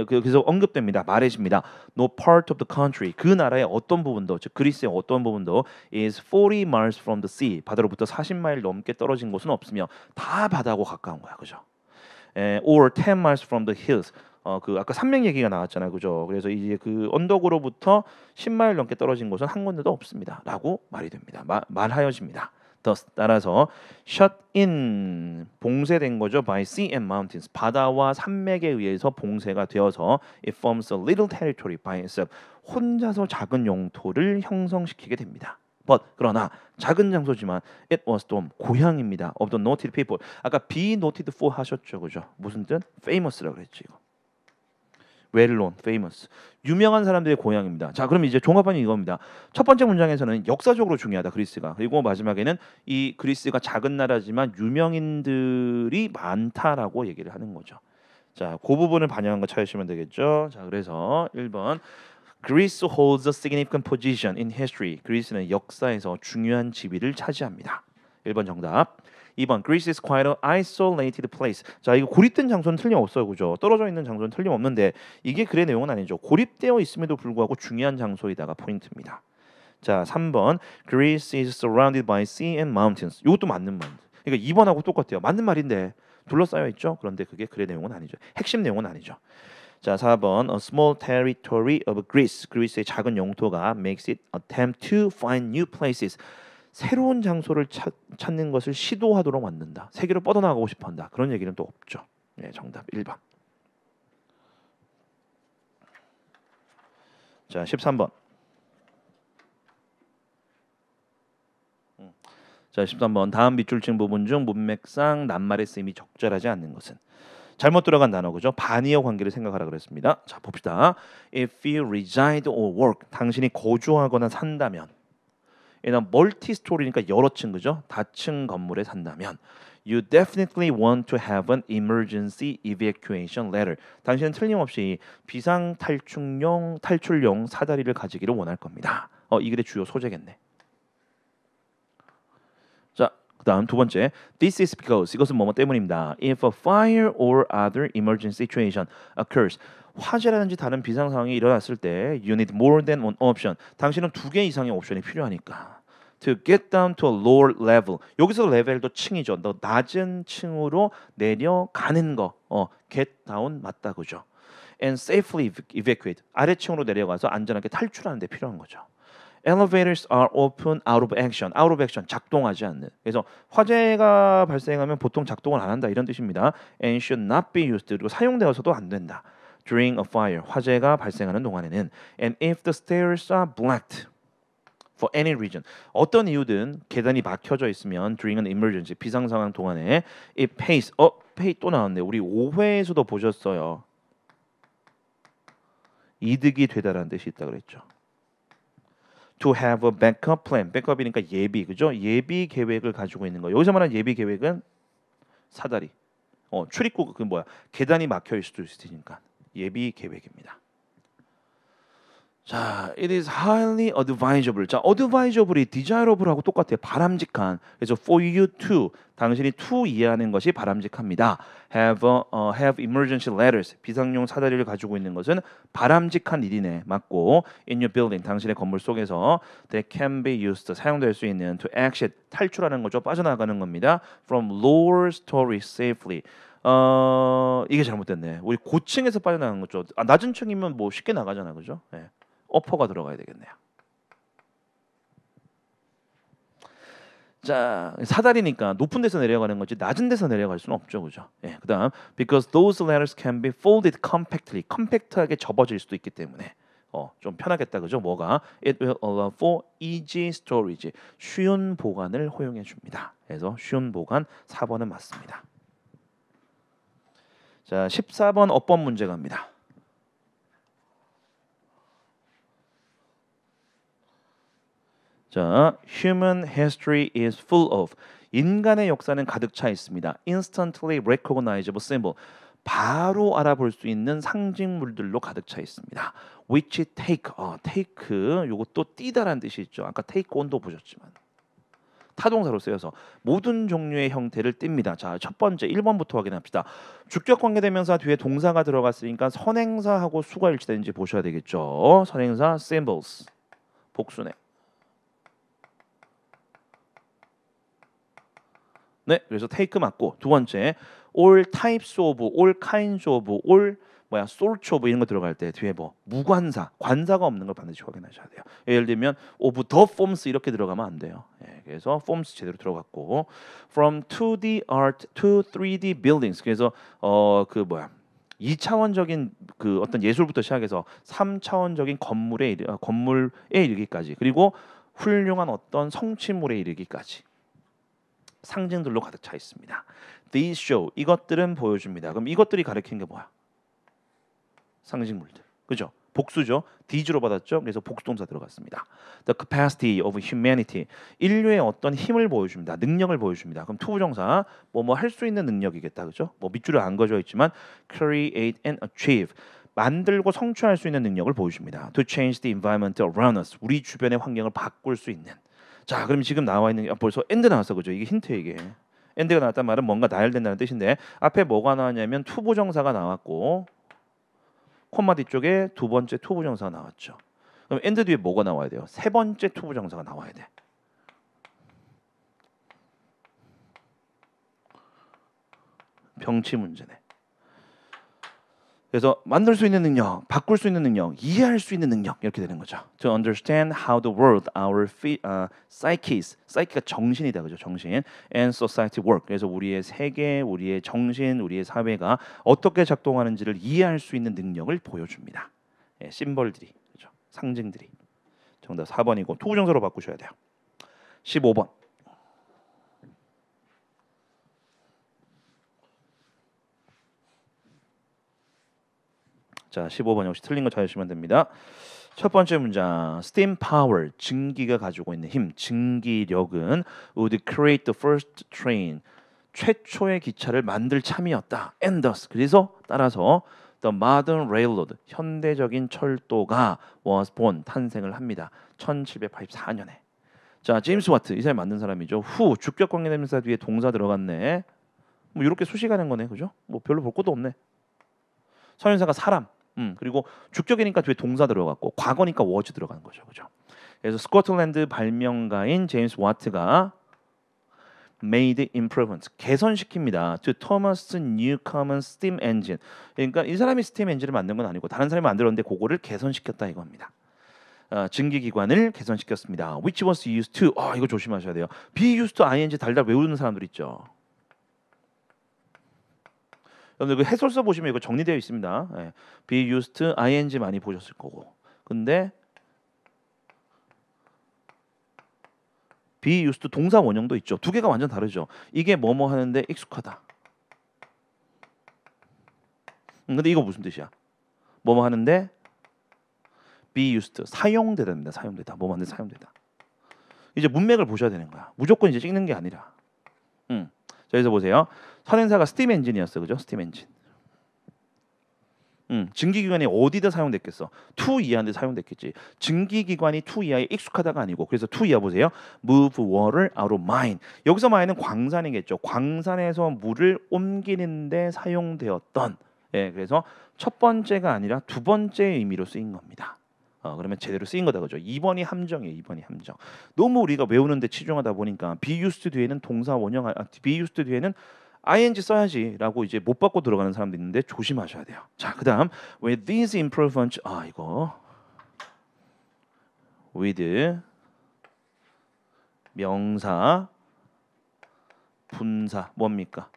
Speaker 1: 그래서 언급됩니다. 말해집니다. No part of the country, 그 나라의 어떤 부분도, 즉 그리스의 어떤 부분도 is 40 miles from the sea, 바다로부터 40마일 넘게 떨어진 곳은 없으며 다 바다하고 가까운 거야, 그죠? Or 10 miles from the hills, 그 아까 산맥 얘기가 나왔잖아요, 그죠? 그래서 이제 그 언덕으로부터 10마일 넘게 떨어진 곳은 한 군데도 없습니다. 라고 말이 됩니다. 말하여집니다. thus 따라서 shut in 봉쇄된 거죠. by sea and mountains 바다와 산맥에 의해서 봉쇄가 되어서 it forms a little territory by itself 혼자서 작은 영토를 형성시키게 됩니다. But 그러나 작은 장소지만 it was 좀 고향입니다. of the noted people. 아까 be noted for 하셨죠, 그죠? 무슨 뜻? famous라고 그랬지 이거. well known, famous. 유명한 사람들의 고향입니다. 자, 그럼 이제 종합반이 이겁니다. 첫 번째 문장에서는 역사적으로 중요하다 그리스가. 그리고 마지막에는 이 그리스가 작은 나라지만 유명인들이 많다라고 얘기를 하는 거죠. 자, 그 부분을 반영한 거 찾으시면 되겠죠. 자, 그래서 1번 Greece holds a significant position in history. 그리스는 역사에서 중요한 지위를 차지합니다. 1번 정답. 2번 Greece is quite an isolated place. 자, 이거 고립된 장소는 틀림없어요, 그죠? 떨어져 있는 장소는 틀림없는데 이게 글의 내용은 아니죠. 고립되어 있음에도 불구하고 중요한 장소이다가 포인트입니다. 자, 3번 Greece is surrounded by sea and mountains. 이것도 맞는 말. 그러니까 2번하고 똑같아요. 맞는 말인데 둘러싸여 있죠. 그런데 그게 글의 내용은 아니죠. 핵심 내용은 아니죠. 자, 4번 A small territory of Greece. 그리스의 작은 영토가 makes it attempt to find new places. 새로운 장소를 찾는 것을 시도하도록 만든다. 세계로 뻗어나가고 싶어한다. 그런 얘기는 또 없죠. 네, 정답 1번. 자, 13번. 자, 13번. 다음 밑줄친 부분 중 문맥상 낱말의 쓰임이 적절하지 않는 것은 잘못 들어간 단어 그죠? 반의어 관계를 생각하라 그랬습니다. 자, 봅시다. If you reside or work, 당신이 거주하거나 산다면 이는 멀티 스토리니까 여러 층 그죠? 다층 건물에 산다면 you definitely want to have an emergency evacuation letter. 당신은 틀림없이 비상 탈출용 사다리를 가지기를 원할 겁니다. 이 글의 주요 소재겠네. 자, 그다음 두 번째. This is because 이것은 뭐뭐 때문입니다. If a fire or other emergency situation occurs. 화재라든지 다른 비상 상황이 일어났을 때 you need more than one option. 당신은 두 개 이상의 옵션이 필요하니까. To get down to a lower level. 여기서 레벨도 층이죠. 더 낮은 층으로 내려가는 거. get down 맞다 그죠. And safely evacuate. 아래층으로 내려가서 안전하게 탈출하는 데 필요한 거죠. Elevators are often out of action. out of action 작동하지 않는. 그래서 화재가 발생하면 보통 작동을 안 한다 이런 뜻입니다. And should not be used. 그리고 사용되어서도 안 된다. During a fire. 화재가 발생하는 동안에는. And if the stairs are blocked for any reason. 어떤 이유든 계단이 막혀져 있으면 during an emergency. 비상 상황 동안에 it pays. pay 또 나왔네. 우리 5회에서도 보셨어요. 이득이 되다라는 뜻이 있다 그랬죠. To have a backup plan. backup이니까 예비, 그죠? 예비 계획을 가지고 있는 거. 여기서 말하는 예비 계획은 사다리. 출입구 그 뭐야? 계단이 막혀 있을 수도 있으니까 예비 계획입니다. 자, it is highly advisable. 자, advisabl이 desirable하고 똑같아요. 바람직한. 그래서 for you to 당신이 to 이해하는 것이 바람직합니다. have emergency letters. 비상용 사다리를 가지고 있는 것은 바람직한 일이네. 맞고 in your building 당신의 건물 속에서 that can be used 사용될 수 있는 to exit 탈출하는 거죠. 빠져나가는 겁니다. from lower story safely. 이게 잘못됐네. 우리 고층에서 빠져나가는 거죠. 낮은 층이면 뭐 쉽게 나가잖아, 그죠? 네. 어퍼가 들어가야 되겠네요. 자, 사다리니까 높은 데서 내려가는 거지 낮은 데서 내려갈 수는 없죠, 그죠? 예, 그다음 because those letters can be folded compactly, 컴팩트하게 접어질 수도 있기 때문에 좀 편하겠다, 그죠? 뭐가 it will allow for easy storage, 쉬운 보관을 허용해 줍니다. 그래서 쉬운 보관 4번은 맞습니다. 자, 14번 어법 문제 갑니다. 자, human history is full of 인간의 역사는 가득 차 있습니다. instantly recognizable symbol 바로 알아볼 수 있는 상징물들로 가득 차 있습니다. which take 요것도 띄다라는 뜻이 있죠. 아까 take on도 보셨지만 타동사로 쓰여서 모든 종류의 형태를 띱니다. 자, 첫 번째 1번부터 확인합시다. 주격 관계대명사 뒤에 동사가 들어갔으니까 선행사하고 수가 일치되는지 보셔야 되겠죠. 선행사 symbols 복수네. 네, 그래서 take 맞고 두 번째 all types of, all kinds of, all sorts of 이런 거 들어갈 때 뒤에 뭐 무관사, 관사가 없는 걸 반드시 확인하셔야 돼요. 예를 들면 of the forms 이렇게 들어가면 안 돼요. 예, 그래서 forms 제대로 들어갔고 from 2D art to 3D buildings. 그래서 그 뭐야 2차원적인 그 어떤 예술부터 시작해서 3차원적인 건물에 이르기까지 그리고 훌륭한 어떤 성취물에 이르기까지 상징들로 가득 차 있습니다. These show 이것들은 보여줍니다. 그럼 이것들이 가리키는 게 뭐야? 상징물들, 그죠? 복수죠. D로 받았죠. 그래서 복수동사 들어갔습니다. The capacity of humanity 인류의 어떤 힘을 보여줍니다. 능력을 보여줍니다. 그럼 투부정사 뭐 할 수 있는 능력이겠다, 그죠? 뭐 밑줄을 안 그어져 있지만 create and achieve 만들고 성취할 수 있는 능력을 보여줍니다. To change the environment around us 우리 주변의 환경을 바꿀 수 있는. 자, 그럼 지금 나와 있는 게 벌써 end 나왔어, 그죠? 이게 힌트예요, 이게. end가 나왔단 말은 뭔가 나열된다는 뜻인데 앞에 뭐가 나왔냐면 투부정사가 나왔고 콤마 뒤쪽에 두 번째 투부정사가 나왔죠. 그럼 end 뒤에 뭐가 나와야 돼요? 세 번째 투부정사가 나와야 돼. 병치 문제네. 그래서 만들 수 있는 능력, 바꿀 수 있는 능력, 이해할 수 있는 능력 이렇게 되는 거죠. To understand how the world, our psyches, psyche가 정신이다, 그죠? 정신, and society work. 그래서 우리의 세계, 우리의 정신, 우리의 사회가 어떻게 작동하는지를 이해할 수 있는 능력을 보여줍니다. 예, 심벌들이, 그죠? 상징들이. 정답 4번이고 투부정사로 바꾸셔야 돼요. 15번. 자, 15번 역시 틀린 거 찾으시면 됩니다. 첫 번째 문장, steam power, 증기가 가지고 있는 힘, 증기력은 would create the first train, 최초의 기차를 만들 참이었다. and thus, 그래서 따라서 the modern railroad, 현대적인 철도가 was born, 탄생을 합니다. 1784년에. 자, 제임스 와트, 이 사람이 만든 사람이죠. 후, 주격 관계대명사 뒤에 동사 들어갔네. 뭐 이렇게 수식하는 거네, 그죠? 뭐 별로 볼 것도 없네. 서연사가 사람. 그리고 주격이니까 뒤에 동사 들어갔고 과거니까 was 들어가는 거죠, 그죠? 그래서 스코틀랜드 발명가인 제임스 와트가 made improvements 개선시킵니다. To Thomas Newcomen steam engine. 그러니까 이 사람이 스팀 엔진을 만든 건 아니고 다른 사람이 만들었는데 그거를 개선시켰다 이겁니다. 증기기관을 개선시켰습니다. Which was used to. 이거 조심하셔야 돼요. be used to ing 달달 외우는 사람들 있죠. 여러분들 그 해설서 보시면 이거 정리되어 있습니다. 예. be used to ing 많이 보셨을 거고. 근데 be used to 동사 원형도 있죠. 두 개가 완전 다르죠. 이게 뭐뭐 하는데 익숙하다. 근데 이거 무슨 뜻이야? 뭐뭐 하는데 be used to 사용되답니다. 사용되다. 뭐뭐 하는데 사용되다. 이제 문맥을 보셔야 되는 거야. 무조건 이제 찍는 게 아니라. 자, 여기서 보세요. 선행사가 스팀 엔진이었어, 그죠? 스팀 엔진. 증기기관이 어디다 사용됐겠어? to 이하인데 사용됐겠지. 증기기관이 to 이하에 익숙하다가 아니고 그래서 to 이하 보세요. move water out of mine. 여기서 mine은 광산이겠죠. 광산에서 물을 옮기는데 사용되었던. 예, 그래서 첫 번째가 아니라 두 번째 의미로 쓰인 겁니다. 그러면 제대로 쓰인 거다, 그죠? 2번이 함정이에요. 2번이 함정. 너무 우리가 외우는데 치중하다 보니까 be used 뒤에는 동사 원형, be used 뒤에는 ing 써야지라고 이제 못 받고 들어가는 사람도 있는데 조심하셔야 돼요. 자, 그다음 with these improvements, 이거 with 명사 분사 뭡니까?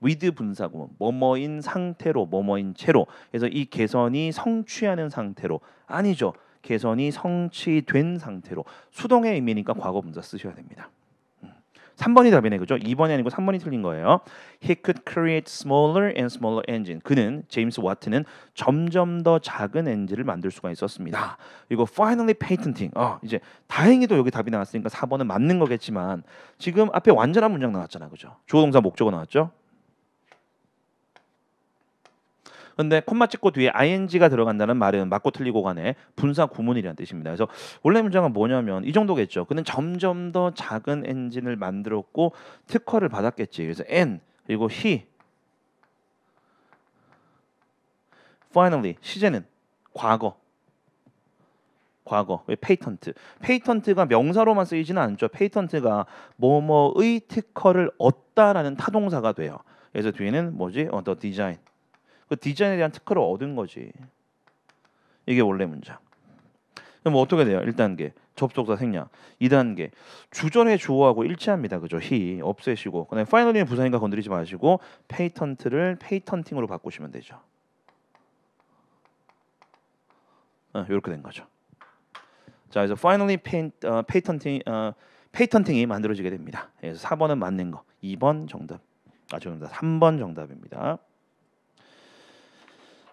Speaker 1: with 분사고 뭐뭐인 상태로 뭐뭐인 채로. 그래서 이 개선이 성취하는 상태로 아니죠. 개선이 성취된 상태로 수동의 의미니까 과거 분사 쓰셔야 됩니다. 3번이 답이네, 그죠? 2번이 아니고 3번이 틀린 거예요. He could create smaller and smaller engine. 그는 제임스 와트는 점점 더 작은 엔진을 만들 수가 있었습니다. 그리고 finally patenting. 이제 다행히도 여기 답이 나왔으니까 4번은 맞는 거겠지만 지금 앞에 완전한 문장 나왔잖아, 그죠? 주어 동사 목적어 나왔죠? 근데 콤마 찍고 뒤에 ing가 들어간다는 말은 맞고 틀리고 간에 분사 구문이라는 뜻입니다. 그래서 원래 문장은 뭐냐면 이 정도겠죠. 그는 점점 더 작은 엔진을 만들었고 특허를 받았겠지. 그래서 and 그리고 he finally 시제는 과거. 왜 페이턴트. 페이턴트가 명사로만 쓰이지는 않죠. 페이턴트가 뭐뭐의 특허를 얻다라는 타동사가 돼요. 그래서 뒤에는 뭐지? the design. 그 디자인에 대한 특허를 얻은 거지. 이게 원래 문장. 그럼 어떻게 돼요? 1단계 접속사 생략. 2단계 주절의 주어하고 일치합니다. 그죠? he 없애시고 그다음에 finally는 부사니까 건드리지 마시고 patent를 patenting으로 바꾸시면 되죠. 이렇게 된 거죠. 자, 그래서 finally patenting이 만들어지게 됩니다. 그래서 4번은 맞는 거, 2번 정답. 죄송합니다. 3번 정답입니다.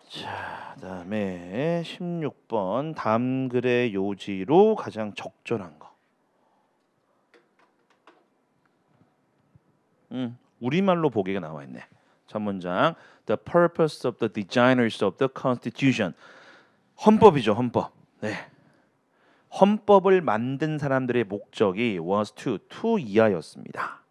Speaker 1: 자, 그다음에 16번 다음 글의 요지로 가장 적절한 거. 우리말로 보기가 나와 있네. 첫 문장 The purpose of the designers of the Constitution. 헌법이죠, 헌법. 네. 헌법을 만든 사람들의 목적이 was to 이하였습니다.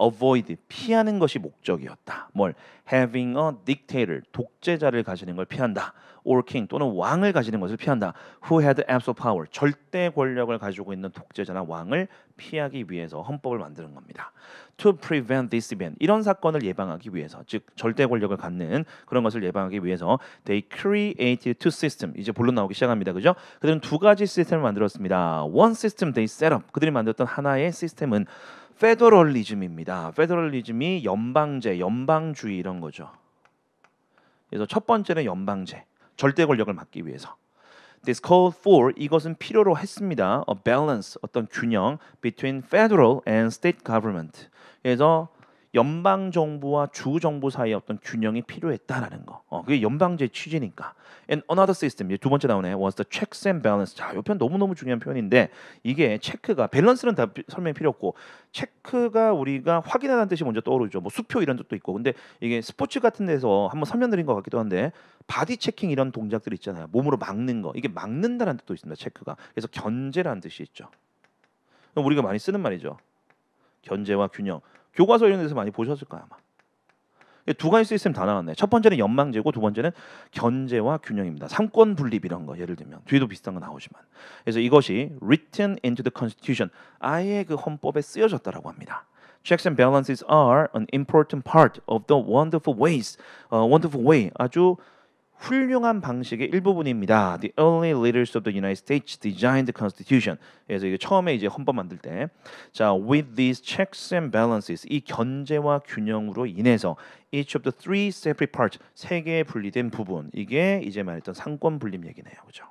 Speaker 1: avoid 피하는 것이 목적이었다. 뭘? having a dictator 독재자를 가지는 걸 피한다. or king 또는 왕을 가지는 것을 피한다. who had absolute power 절대 권력을 가지고 있는 독재자나 왕을 피하기 위해서 헌법을 만드는 겁니다. to prevent this event 이런 사건을 예방하기 위해서 즉 절대 권력을 갖는 그런 것을 예방하기 위해서 they created two system 이제 본론 나오기 시작합니다. 그죠? 그들은 두 가지 시스템을 만들었습니다. one system they set up 그들이 만들었던 하나의 시스템은 페더럴리즘입니다. 페더럴리즘이 연방제, 연방주의 이런 거죠. 그래서 첫 번째는 연방제, 절대 권력을 막기 위해서. This called for 이것은 필요로 했습니다. A balance, 어떤 균형 between federal and state government. 그래서 연방 정부와 주 정부 사이의 어떤 균형이 필요했다라는 거. 그게 연방제 취지니까. And another system, 두 번째 나오네. Was the checks and balance. 자, 이 표현 너무너무 중요한 표현인데 이게 체크가 밸런스는 다 설명이 필요 없고 체크가 우리가 확인하는 뜻이 먼저 떠오르죠. 뭐 수표 이런 뜻도 있고. 근데 이게 스포츠 같은 데서 한번 설명드린 것 같기도 한데 바디 체킹 이런 동작들 있잖아요. 몸으로 막는 거. 이게 막는다는 뜻도 있습니다. 체크가. 그래서 견제라는 뜻이 있죠. 우리가 많이 쓰는 말이죠. 견제와 균형. 교과서 이런 데서 많이 보셨을 거야 아마. 두 가지 시스템 다 나왔네. 첫 번째는 연방제고 두 번째는 견제와 균형입니다. 삼권 분립 이런 거 예를 들면 뒤에도 비슷한 거 나오지만 그래서 이것이 written into the constitution 아예 그 헌법에 쓰여졌다라고 합니다. Checks and balances are an important part of the wonderful way 아주 훌륭한 방식의 일부분입니다. The early leaders of the United States designed the Constitution. 그래서 이게 처음에 이제 헌법 만들 때, 자, with these checks and balances, 이 견제와 균형으로 인해서 each of the three separate parts, 세 개의 분리된 부분, 이게 이제 말했던 상권 분립 얘기네요, 그죠?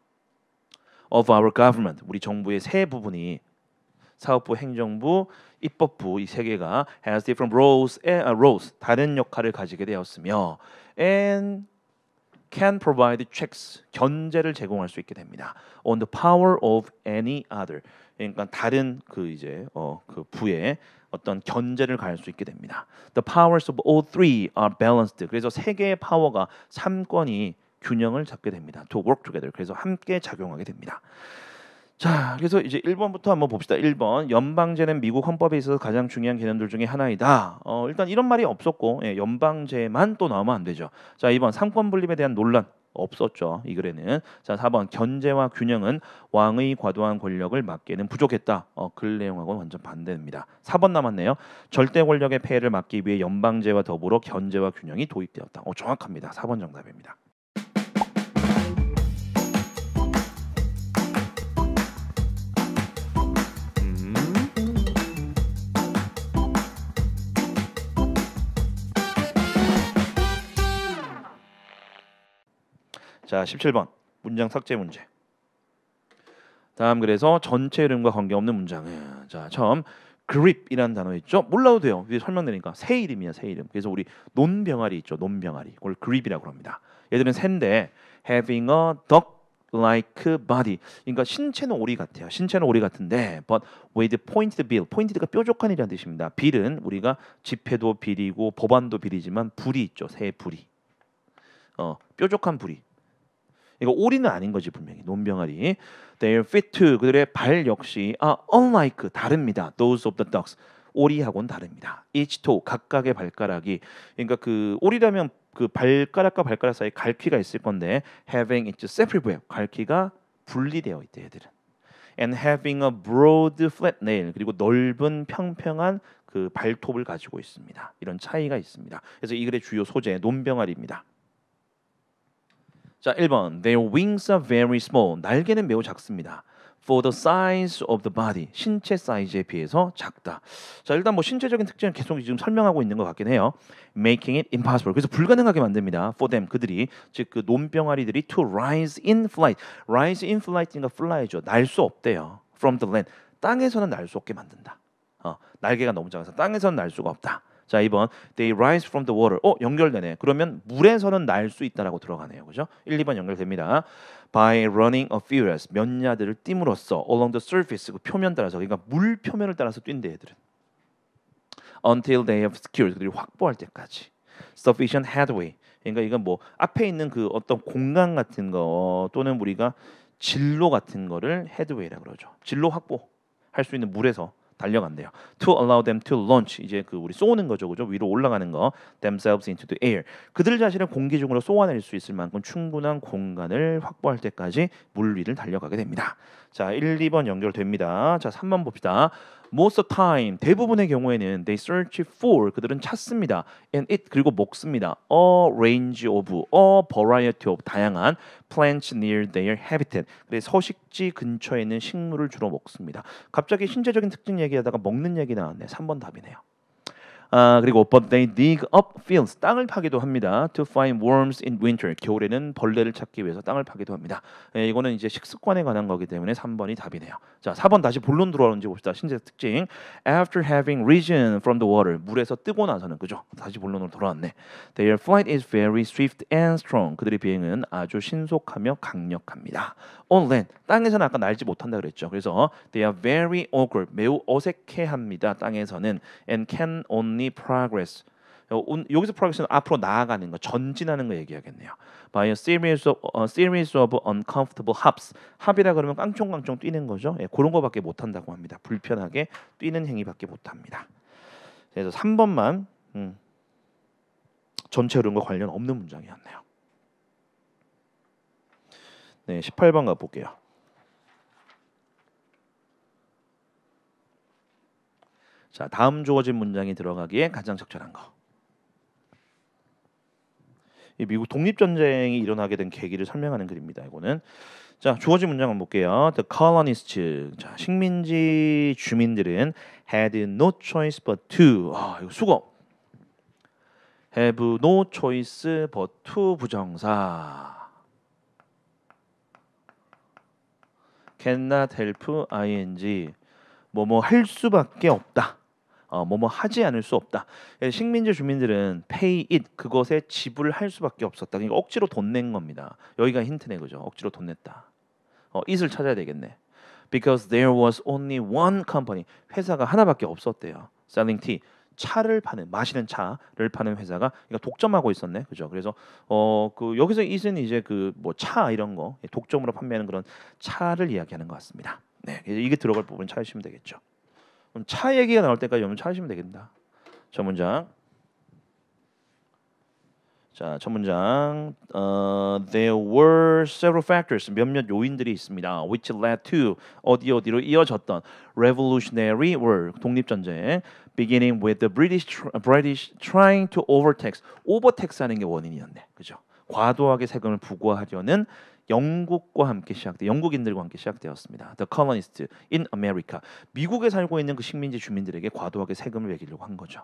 Speaker 1: Of our government, 우리 정부의 세 부분이 사업부, 행정부, 입법부 이 세 개가 has different roles, 다른 역할을 가지게 되었으며, and can provide checks 견제를 제공할 수 있게 됩니다. On the power of any other 그러니까 다른 그 이제 그 부의 어떤 견제를 가할 수 있게 됩니다. The powers of all three are balanced. 그래서 세 개의 파워가 삼권이 균형을 잡게 됩니다. To work together. 그래서 함께 작용하게 됩니다. 자, 그래서 이제 1번부터 한번 봅시다. 1번 연방제는 미국 헌법에 있어서 가장 중요한 개념들 중에 하나이다. 일단 이런 말이 없었고 연방제만 또 나오면 안 되죠. 자, 2번 삼권 분립에 대한 논란 없었죠. 이 글에는. 자, 4번 견제와 균형은 왕의 과도한 권력을 막기에는 부족했다. 글 내용하고는 완전 반대입니다. 4번 남았네요. 절대 권력의 폐해를 막기 위해 연방제와 더불어 견제와 균형이 도입되었다. 정확합니다. 4번 정답입니다. 자, 17번 문장 삭제 문제. 다음 그래서 전체 이름과 관계없는 문장. 자, 처음 grip이라는 단어 있죠? 몰라도 돼요. 위에 설명드리니까 새 이름이야, 새 이름. 그래서 우리 논병아리 있죠, 논병아리. 그걸 grip이라고 합니다. 얘들은 새인데 having a duck-like body. 그러니까 신체는 오리 같아요. 신체는 오리 같은데 but with pointed bill. pointed가 뾰족한 이라는 뜻입니다. bill은 우리가 집회도 빌이고 법안도 빌이지만 불이 있죠, 새 불이. 뾰족한 불이. 이거 오리는 아닌 거지 분명히. 논병아리. Their feet 그들의 발 역시 unlike 다릅니다. Those of the ducks 오리하고는 다릅니다. Each toe 각각의 발가락이 그러니까 그 오리라면 그 발가락과 발가락 사이에 갈퀴가 있을 건데 having its separate web 갈퀴가 분리되어 있대 얘들은. And having a broad flat nail 그리고 넓은 평평한 그 발톱을 가지고 있습니다. 이런 차이가 있습니다. 그래서 이 글의 주요 소재 논병아리입니다. 자, 1번. Their wings are very small. 날개는 매우 작습니다. for the size of the body. 신체 사이즈에 비해서 작다. 자, 일단 뭐 신체적인 특징을 계속 지금 설명하고 있는 것 같긴 해요. Making it impossible. 그래서 불가능하게 만듭니다. For them, 그들이 즉 그 논병아리들이 to rise in flight. rise in flight인가 fly죠. 날 수 없대요. From the land. 땅에서는 날 수 없게 만든다. 날개가 너무 작아서 땅에서는 날 수가 없다. 자, 2번 they rise from the water. 연결되네. 그러면 물에서는 날 수 있다라고 들어가네요. 그죠? 1, 2번 연결됩니다. By running a furious. 몇 야드를 띄므로써 along the surface. 그 표면 따라서. 그러니까 물 표면을 따라서 뛴대 얘들은. Until they have secured. 그들이 확보할 때까지. Sufficient headway. 그러니까 이건 뭐 앞에 있는 그 어떤 공간 같은 거 또는 우리가 진로 같은 거를 headway라고 그러죠. 진로 확보할 수 있는 물에서 달려간대요. To allow them to launch. 이제 그 우리 쏘는 거죠, 그죠? 위로 올라가는 거. Themselves into the air. 그들 자신을 공기 중으로 쏘아낼 수 있을 만큼 충분한 공간을 확보할 때까지 물 위를 달려가게 됩니다. 자, 1, 2번 연결됩니다. 자, 3번 봅시다. Most of the time, 대부분의 경우에는 they search for, 그들은 찾습니다. And it, 그리고 먹습니다. A range of, a variety of, 다양한 plants near their habitat. 그래서 서식지 근처에 있는 식물을 주로 먹습니다. 갑자기 신체적인 특징 얘기하다가 먹는 얘기 나왔네. 3번 답이네요. 그리고 but they dig up fields. 땅을 파기도 합니다. To find worms in winter. 겨울에는 벌레를 찾기 위해서 땅을 파기도 합니다. 이거는 이제 식습관에 관한 거기 때문에 3번이 답이네요. 자, 4번 다시 본론 들어오는지 봅시다. 신체 특징. After having risen from the water. 물에서 뜨고 나서는, 그죠? 다시 본론으로 돌아왔네. Their flight is very swift and strong. 그들의 비행은 아주 신속하며 강력합니다. On land. 땅에서는 아까 날지 못한다 그랬죠. 그래서 they are very awkward. 매우 어색해합니다. 땅에서는 and can only progress. 여기서 progress는 앞으로 나아가는 거, 전진하는 거 얘기하겠네요. By a series of uncomfortable hops. 합이라 그러면 깡총깡총 뛰는 거죠. 그런 거밖에 못한다고 합니다. 불편하게 뛰는 행위밖에 못합니다. 그래서 3번만 전체 흐름과 관련 없는 문장이었네요. 네, 18번 가볼게요. 자, 다음 주어진 문장이 들어가기에 가장 적절한 거. 이 미국 독립전쟁이 일어나게 된 계기를 설명하는 글입니다. 이거는 자, 주어진 문장 한번 볼게요. The colonists, 자, 식민지 주민들은 had no choice but to. 이거 수거. have no choice but to 부정사. cannot help ing. 뭐뭐 할 수밖에 없다. 뭐뭐 하지 않을 수 없다. 식민지 주민들은 pay it, 그것에 지불할 수밖에 없었다. 그러니까 억지로 돈 낸 겁니다. 여기가 힌트네, 그죠? 억지로 돈 냈다. it을 찾아야 되겠네. Because there was only one company. 회사가 하나밖에 없었대요. Selling tea. 차를 파는, 마시는 차를 파는 회사가, 그러니까 독점하고 있었네, 그죠? 그래서 그 여기서 it은 이제 그 뭐 차 이런 거 독점으로 판매하는 그런 차를 이야기하는 것 같습니다. 네, 이게 들어갈 부분 찾으시면 되겠죠. 그럼 차 얘기가 나올 때까지 여러분 찾으시면 되겠다. 첫 문장. 자, 첫 문장. There were several factors. 몇몇 요인들이 있습니다. Which led to 어디로 이어졌던 Revolutionary War 독립전쟁. Beginning with the British trying to overtax. overtax하는 게 원인이었네, 그죠? 과도하게 세금을 부과하려는 영국과 함께 영국인들과 함께 시작되었습니다. The colonists in America. 미국에 살고 있는 그 식민지 주민들에게 과도하게 세금을 매기려고 한 거죠.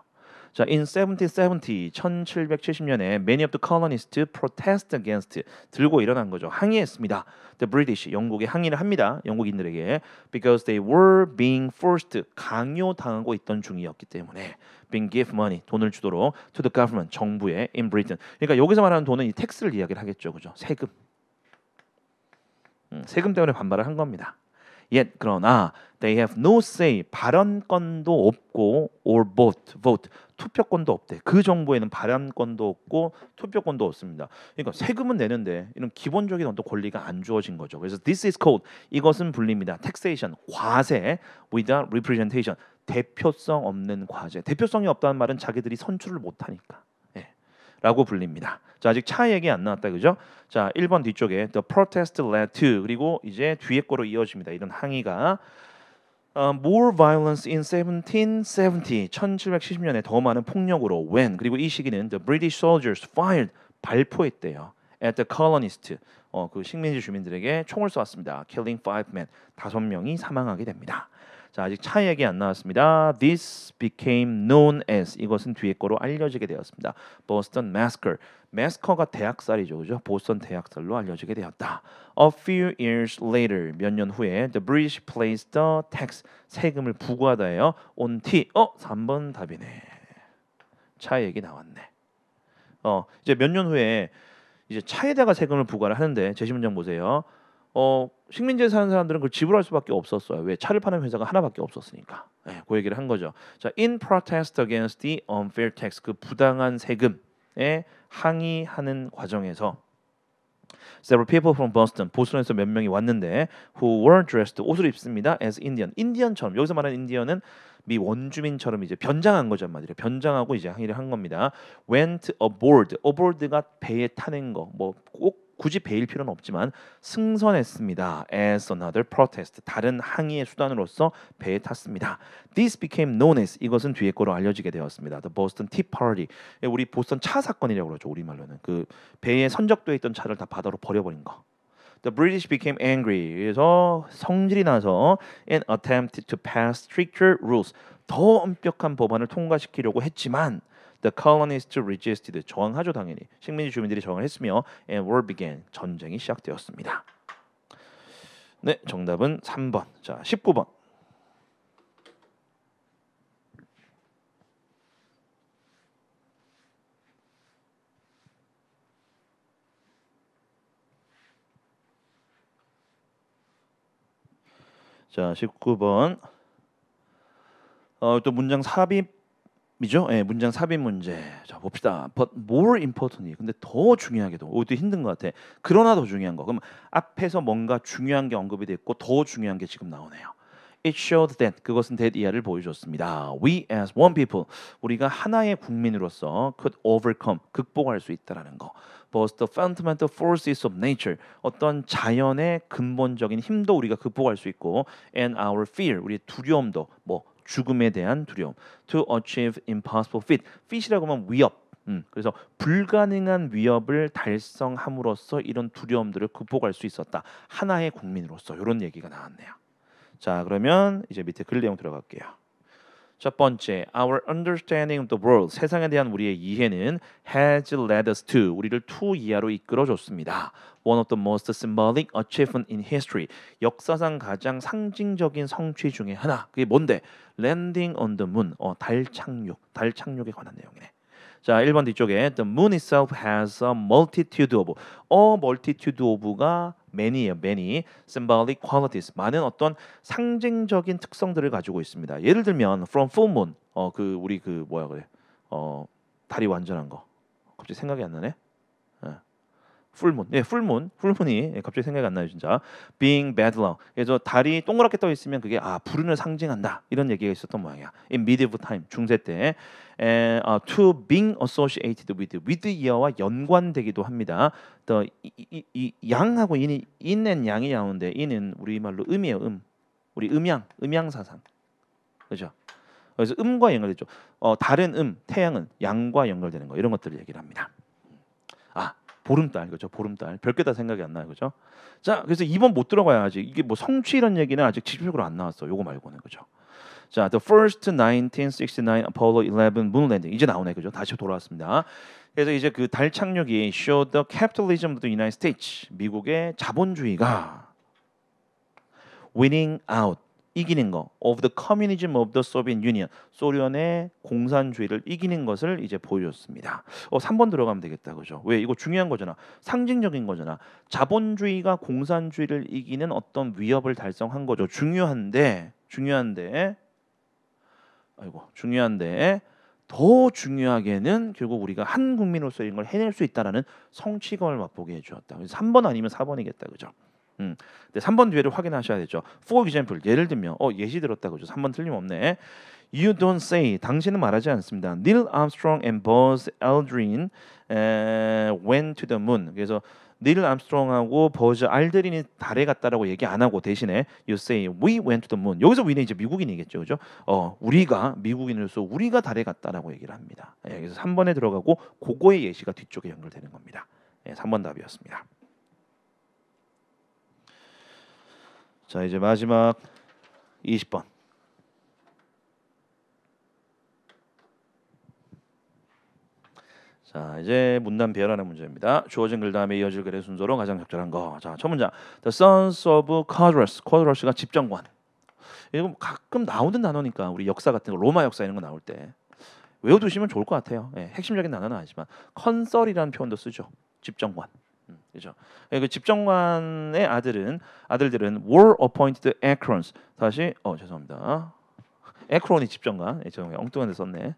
Speaker 1: 자, in 1770년에 many of the colonists protest against 들고 일어난 거죠. 항의했습니다. The British 영국에 항의를 합니다. 영국인들에게 because they were being forced 강요당하고 있던 중이었기 때문에 being give money 돈을 주도록 to the government 정부에 in Britain. 그러니까 여기서 말하는 돈은 이 텍스를 이야기를 하겠죠, 그죠? 세금. 세금 때문에 반발을 한 겁니다. Yet 그러나 they have no say 발언권도 없고 or vote 투표권도 없대. 그 정부에는 발언권도 없고 투표권도 없습니다. 그러니까 세금은 내는데 이런 기본적인 어떤 권리가 안 주어진 거죠. 그래서 this is called 이것은 불립니다. taxation 과세 without representation 대표성 없는 과세. 대표성이 없다는 말은 자기들이 선출을 못 하니까. 라고 불립니다. 자, 아직 차 얘기 안 나왔다, 그죠? 자, 1번 뒤쪽에 the protest led to 그리고 이제 뒤에 거로 이어집니다. 이런 항의가 more violence in 1770년에 더 많은 폭력으로 when 그리고 이 시기는 the British soldiers fired 발포했대요. at the colonists. 그 식민지 주민들에게 총을 쏘았습니다. killing 5 men. 5명이 사망하게 됩니다. 자, 아직 차 얘기 안 나왔습니다. This became known as. 이것은 뒤에 거로 알려지게 되었습니다. Boston Massacre. 마스커가 대학살이죠, 그죠? 보스턴 대학살로 알려지게 되었다. A few years later, 몇 년 후에 the British placed the tax. 세금을 부과하다예요. on tea. 3번 답이네. 차 얘기 나왔네. 이제 몇 년 후에 이제 차에다가 세금을 부과를 하는데 제시 문장 보세요. 식민지에 사는 사람들은 그걸 지불할 수밖에 없었어요. 왜? 차를 파는 회사가 하나밖에 없었으니까. 네, 그 얘기를 한 거죠. 자, in protest against the unfair tax, 그 부당한 세금에 항의하는 과정에서 several people from Boston, 보스턴에서 몇 명이 왔는데 who were dressed, 옷을 입습니다. as Indian, 인디언처럼. 여기서 말하는 인디언은 미 원주민처럼 이제 변장한 거죠, 말이에요. 변장하고 이제 항의를 한 겁니다. went aboard, aboard가 배에 타는 거, 뭐 꼭 굳이 배일 필요는 없지만 승선했습니다. as another protest, 다른 항의의 수단으로서 배에 탔습니다. This became known as, 이것은 뒤에 거로 알려지게 되었습니다. The Boston Tea Party, 우리 보스턴 차 사건이라고 그러죠, 우리말로는. 그 배에 선적돼 있던 차를 다 바다로 버려버린 거. The British became angry. 그래서 성질이 나서 and attempted to pass stricter rules. 더 엄격한 법안을 통과시키려고 했지만 the colonists resisted. 저항하죠, 당연히. 식민지 주민들이 저항을 했으며 and war began. 전쟁이 시작되었습니다. 네, 정답은 3번. 자, 19번. 자, 19번. 또 문장 삽입이죠. 예, 문장 삽입 문제. 자, 봅시다. But more importantly, 근데 더 중요하게도, 이것도 힘든 것 같아. 그러나 더 중요한 거. 그럼 앞에서 뭔가 중요한 게 언급이 됐고 더 중요한 게 지금 나오네요. It showed that, 그것은 that 이하를 보여줬습니다. We as one people, 우리가 하나의 국민으로서 could overcome, 극복할 수 있다라는 거. Both the fundamental forces of nature, 어떤 자연의 근본적인 힘도 우리가 극복할 수 있고, and our fear, 우리의 두려움도, 뭐 죽음에 대한 두려움. To achieve impossible feat, feat이라고 하면 위협. 그래서 불가능한 위협을 달성함으로써 이런 두려움들을 극복할 수 있었다. 하나의 국민으로서 이런 얘기가 나왔네요. 자, 그러면 이제 밑에 글 내용 들어갈게요. 첫 번째, our understanding of the world, 세상에 대한 우리의 이해는 has led us to, 우리를 to 이하로 이끌어줬습니다. One of the most symbolic achievement in history, 역사상 가장 상징적인 성취 중에 하나. 그게 뭔데? Landing on the moon, 달 착륙에 관한 내용이네. 자, 1번 뒤쪽에 the moon itself has a multitude of, multitude of가 many예요. many symbolic qualities, 많은 어떤 상징적인 특성들을 가지고 있습니다. 예를 들면 from full moon, 그 우리 그 뭐야 그래, 달이 완전한 거. 갑자기 생각이 안 나네. 풀문, 풀문이 갑자기 생각이 안 나요, 진짜. Being bad luck. 그래서 달이 동그랗게 떠 있으면 그게 불운을 상징한다, 이런 얘기가 있었던 모양이야. In medieval time, 중세 때. To being associated with 이어와 연관되기도 합니다. 이 양하고 인이 인은 양이 나오는데 인은 우리 말로 음이에요, 우리 음양 사상, 그렇죠? 그래서 음과 연결되죠. 달은 태양은 양과 연결되는 거, 이런 것들을 얘기를 합니다. 보름달, 그죠? 보름달. 별게 다 생각이 안 나요, 그죠? 자, 그래서 2번 못 들어가야 아직 이게 뭐 성취 이런 얘기는 아직 직접적으로 안 나왔어. 요거 말고는, 그죠? 자, the first 1969 Apollo 11 moon landing, 이제 나오네, 그죠? 다시 돌아왔습니다. 그래서 이제 그 달 착륙이 showed the capitalism of the United States, 미국의 자본주의가 winning out, 이기는 거, of the communism of the Soviet Union, 소련의 공산주의를 이기는 것을 이제 보여줬습니다. 3번 들어가면 되겠다, 그죠? 왜? 이거 중요한 거잖아. 상징적인 거잖아. 자본주의가 공산주의를 이기는 어떤 위협을 달성한 거죠. 중요한데 더 중요하게는 결국 우리가 한 국민으로서 이런 걸 해낼 수 있다라는 성취감을 맛보게 해주었다. 그래서 3번 아니면 4번이겠다, 그죠? 근데 3번 뒤에를 확인하셔야 되죠. For example, 예를 들면 예시 들었다, 그죠? 3번 틀림없네. You don't say, 당신은 말하지 않습니다. Neil Armstrong and Buzz Aldrin went to the moon. 그래서 닐 암스트롱하고 버즈 알드린이 달에 갔다라고 얘기 안 하고 대신에 you say we went to the moon. 여기서 we는 이제 미국인이겠죠, 그죠? 우리가 미국인으로서 우리가 달에 갔다라고 얘기를 합니다. 그래서 3번에 들어가고 그거의 예시가 뒤쪽에 연결되는 겁니다. 예, 3번 답이었습니다. 자, 이제 마지막 20번. 자, 이제 문단 배열하는 문제입니다. 주어진 글 다음에 이어질 글의 순서로 가장 적절한 거. 자, 첫 문장. The sons of Codrus. Codrus가 집정관. 이거 가끔 나오는 단어니까 우리 역사 같은 거, 로마 역사 이런 거 나올 때 외워두시면 좋을 것 같아요. 예, 핵심적인 단어는 아니지만 컨설이라는 표현도 쓰죠. 집정관. 그죠? 예, 그 집정관의 아들들은 were appointed acrons. 다시 죄송합니다. 에크론이 집정관. 예, 죄송해요. 엉뚱한 데 썼네.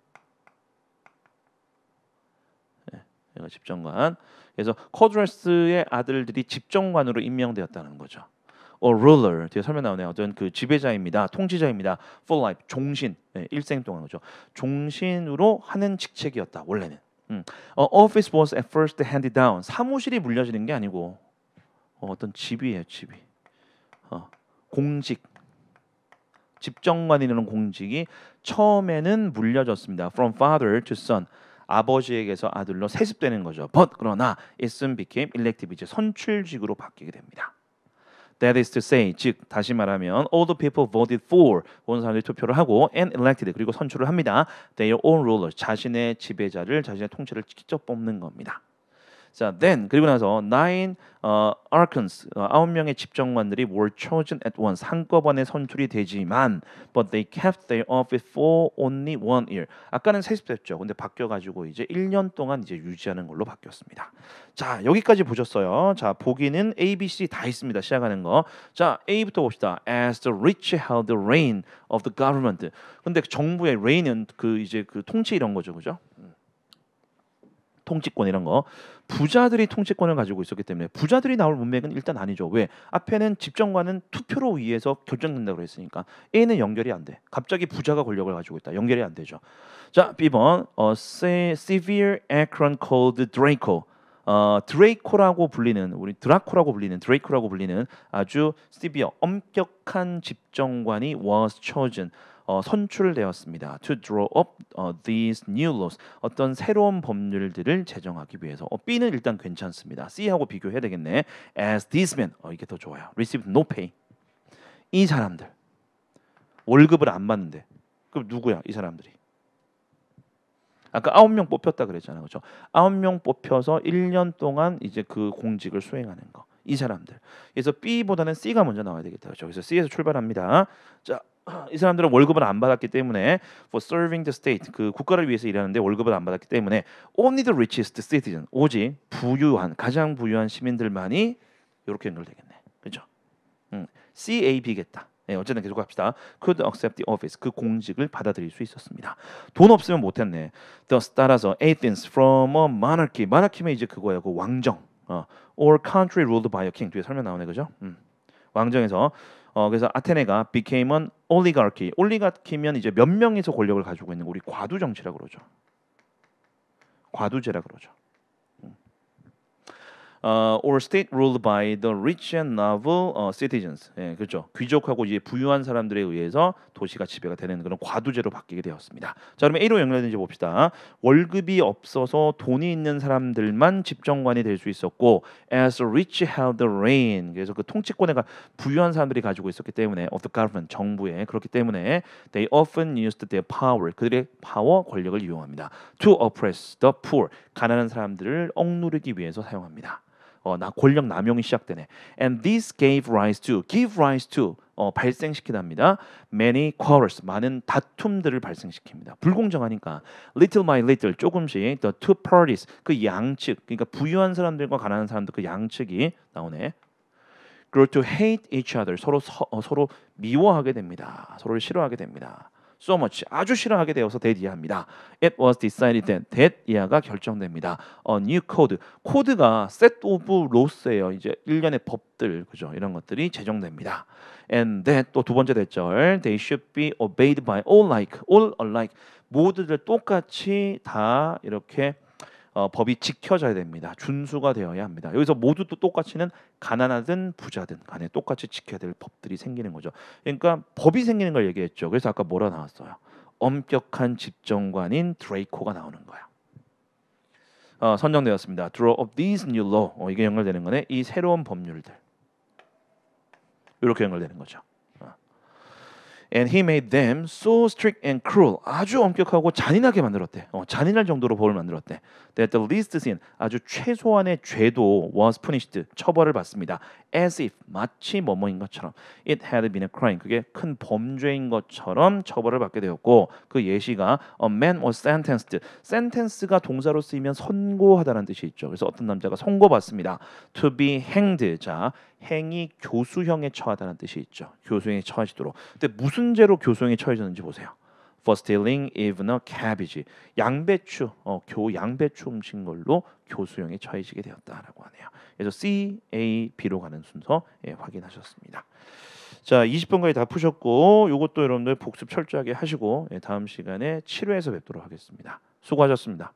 Speaker 1: 예, 집정관. 그래서 코드레스의 아들들이 집정관으로 임명되었다는 거죠. ruler 뒤에 설명 나오네요. 어떤 그 지배자입니다. 통치자입니다. for life 종신 일생 동안 거죠. 종신으로 하는 직책이었다 원래는. Office was at first handed down. 사무실이 물려지는 게 아니고 어떤 집이에요. 집이. 공직. 집정관이라는 공직이 처음에는 물려졌습니다. From father to son. 아버지에게서 아들로 세습되는 거죠. But 그러나 it soon became elective. 이제 선출직으로 바뀌게 됩니다. That is to say, 즉 다시 말하면 all the people voted for 모든 사람들이 투표를 하고 and elected 그리고 선출을 합니다. Their own ruler 자신의 지배자를 자신의 통치를 직접 뽑는 겁니다. 자, then 그리고 나서 nine archons 9명의 집정관들이 were chosen at once 한꺼번에 선출이 되지만 but they kept their office for only 1 year. 아까는 세습됐죠. 근데 바뀌어가지고 이제 1년 동안 이제 유지하는 걸로 바뀌었습니다. 자, 여기까지 보셨어요. 자, 보기는 A, B, C 다 있습니다. 시작하는 거. 자, A부터 봅시다. As the rich held the reign of the government. 근데 정부의 reign은 그 이제 그 통치 이런 거죠, 그죠? 통치권 이런 거 부자들이 통치권을 가지고 있었기 때문에 부자들이 나올 문맥은 일단 아니죠. 왜? 앞에는 집정관은 투표로 의해서 결정된다고 했으니까 A는 연결이 안 돼. 갑자기 부자가 권력을 가지고 있다. 연결이 안 되죠. 자, B번 severe Akron called Draco. 드레이코라고 불리는 우리 드라코라고 불리는 드레이코라고 불리는 아주 severe 엄격한 집정관이 was chosen. 선출되었습니다. To draw up these new laws. 어떤 새로운 법률들을 제정하기 위해서. B는 일단 괜찮습니다. C하고 비교해야 되겠네. As these men. 이게 더 좋아요. Received no pay. 이 사람들 월급을 안 받는데. 그럼 누구야? 이 사람들이. 아까 9명 뽑혔다 그랬잖아요. 그렇죠? 9명 뽑혀서 1년 동안 이제 그 공직을 수행하는 거. 이 사람들. 그래서 B보다는 C가 먼저 나와야 되겠다. 그렇죠? 그래서 C에서 출발합니다. 자, 이 사람들은 월급을 안 받았기 때문에 for serving the state 그 국가를 위해서 일하는데 월급을 안 받았기 때문에 only the richest citizen 오직 부유한 가장 부유한 시민들만이 이렇게 연결되겠네. 그렇죠? C, A, B겠다. 네, 어쨌든 계속 합시다. Could accept the office 그 공직을 받아들일 수 있었습니다. 돈 없으면 못했네. Thus 따라서 Athens from a monarchy monarchy면 이제 그거예요. 그 왕정. or country ruled by a king 뒤에 설명 나오네 그죠? 왕정에서 그래서 아테네가 became an oligarchy. 올리가키면 이제 몇 명이서 권력을 가지고 있는 우리 과두 정치라고 그러죠. 과두제라 그러죠. or state ruled by the rich and noble citizens. 예, 그렇죠. 귀족하고 이제 부유한 사람들에 의해서 도시가 지배가 되는 그런 과두제로 바뀌게 되었습니다. 자, 그러면 A로 연결되는지 봅시다. 월급이 없어서 돈이 있는 사람들만 집정관이 될 수 있었고, as the rich held the reign. 그래서 그 통치권에 부유한 사람들이 가지고 있었기 때문에 of the government 정부에 그렇기 때문에 they often used their power 그들의 파워 권력을 이용합니다. to oppress the poor 가난한 사람들을 억누르기 위해서 사용합니다. 나 권력 남용이 시작되네. And this gave rise to 발생시키답니다. Many quarrels 많은 다툼들을 발생시킵니다. 불공정하니까 little by little 조금씩 the two parties 그 양측 그러니까 부유한 사람들과 가난한 사람들 그 양측이 나오네. grow to hate each other 서로 미워하게 됩니다. 서로를 싫어하게 됩니다. so much 아주 싫어하게 되어서 that 이하입니다. It was decided that 이하가 결정됩니다. A new code 코드가 set of laws예요. 이제 일련의 법들 그죠 이런 것들이 제정됩니다. And that 또 두 번째 대절 they should be obeyed by all alike 모두들 똑같이 다 이렇게 법이 지켜져야 됩니다. 준수가 되어야 합니다. 여기서 모두 또 똑같이는 가난하든 부자든 간에 똑같이 지켜야 될 법들이 생기는 거죠. 그러니까 법이 생기는 걸 얘기했죠. 그래서 아까 뭐라 나왔어요? 엄격한 집정관인 드레이코가 나오는 거야. 선정되었습니다. Draw up these new law. 이게 연결되는 거네. 이 새로운 법률들. 이렇게 연결되는 거죠. And he made them so strict and cruel. 아주 엄격하고 잔인하게 만들었대. 잔인할 정도로 법을 만들었대. That the least sin, 아주 최소한의 죄도 was punished, 처벌을 받습니다. As if, 마치 뭐뭐인 것처럼. It had been a crime, 그게 큰 범죄인 것처럼 처벌을 받게 되었고, 그 예시가 a man was sentenced. sentence가 동사로 쓰이면 선고하다는 뜻이 있죠. 그래서 어떤 남자가 선고받습니다. To be hanged. 자, 행이 교수형에 처하다는 뜻이 있죠. 교수형에 처하시도록. 근데 무슨 죄로 교수형에 처해졌는지 보세요. For stealing even a cabbage. 양배추, 양배추 훔친 걸로 교수형에 처해지게 되었다라고 하네요. 그래서 C, A, B로 가는 순서 확인하셨습니다. 자, 20번까지 다 푸셨고, 이것도 여러분들 복습 철저하게 하시고 다음 시간에 7회에서 뵙도록 하겠습니다. 수고하셨습니다.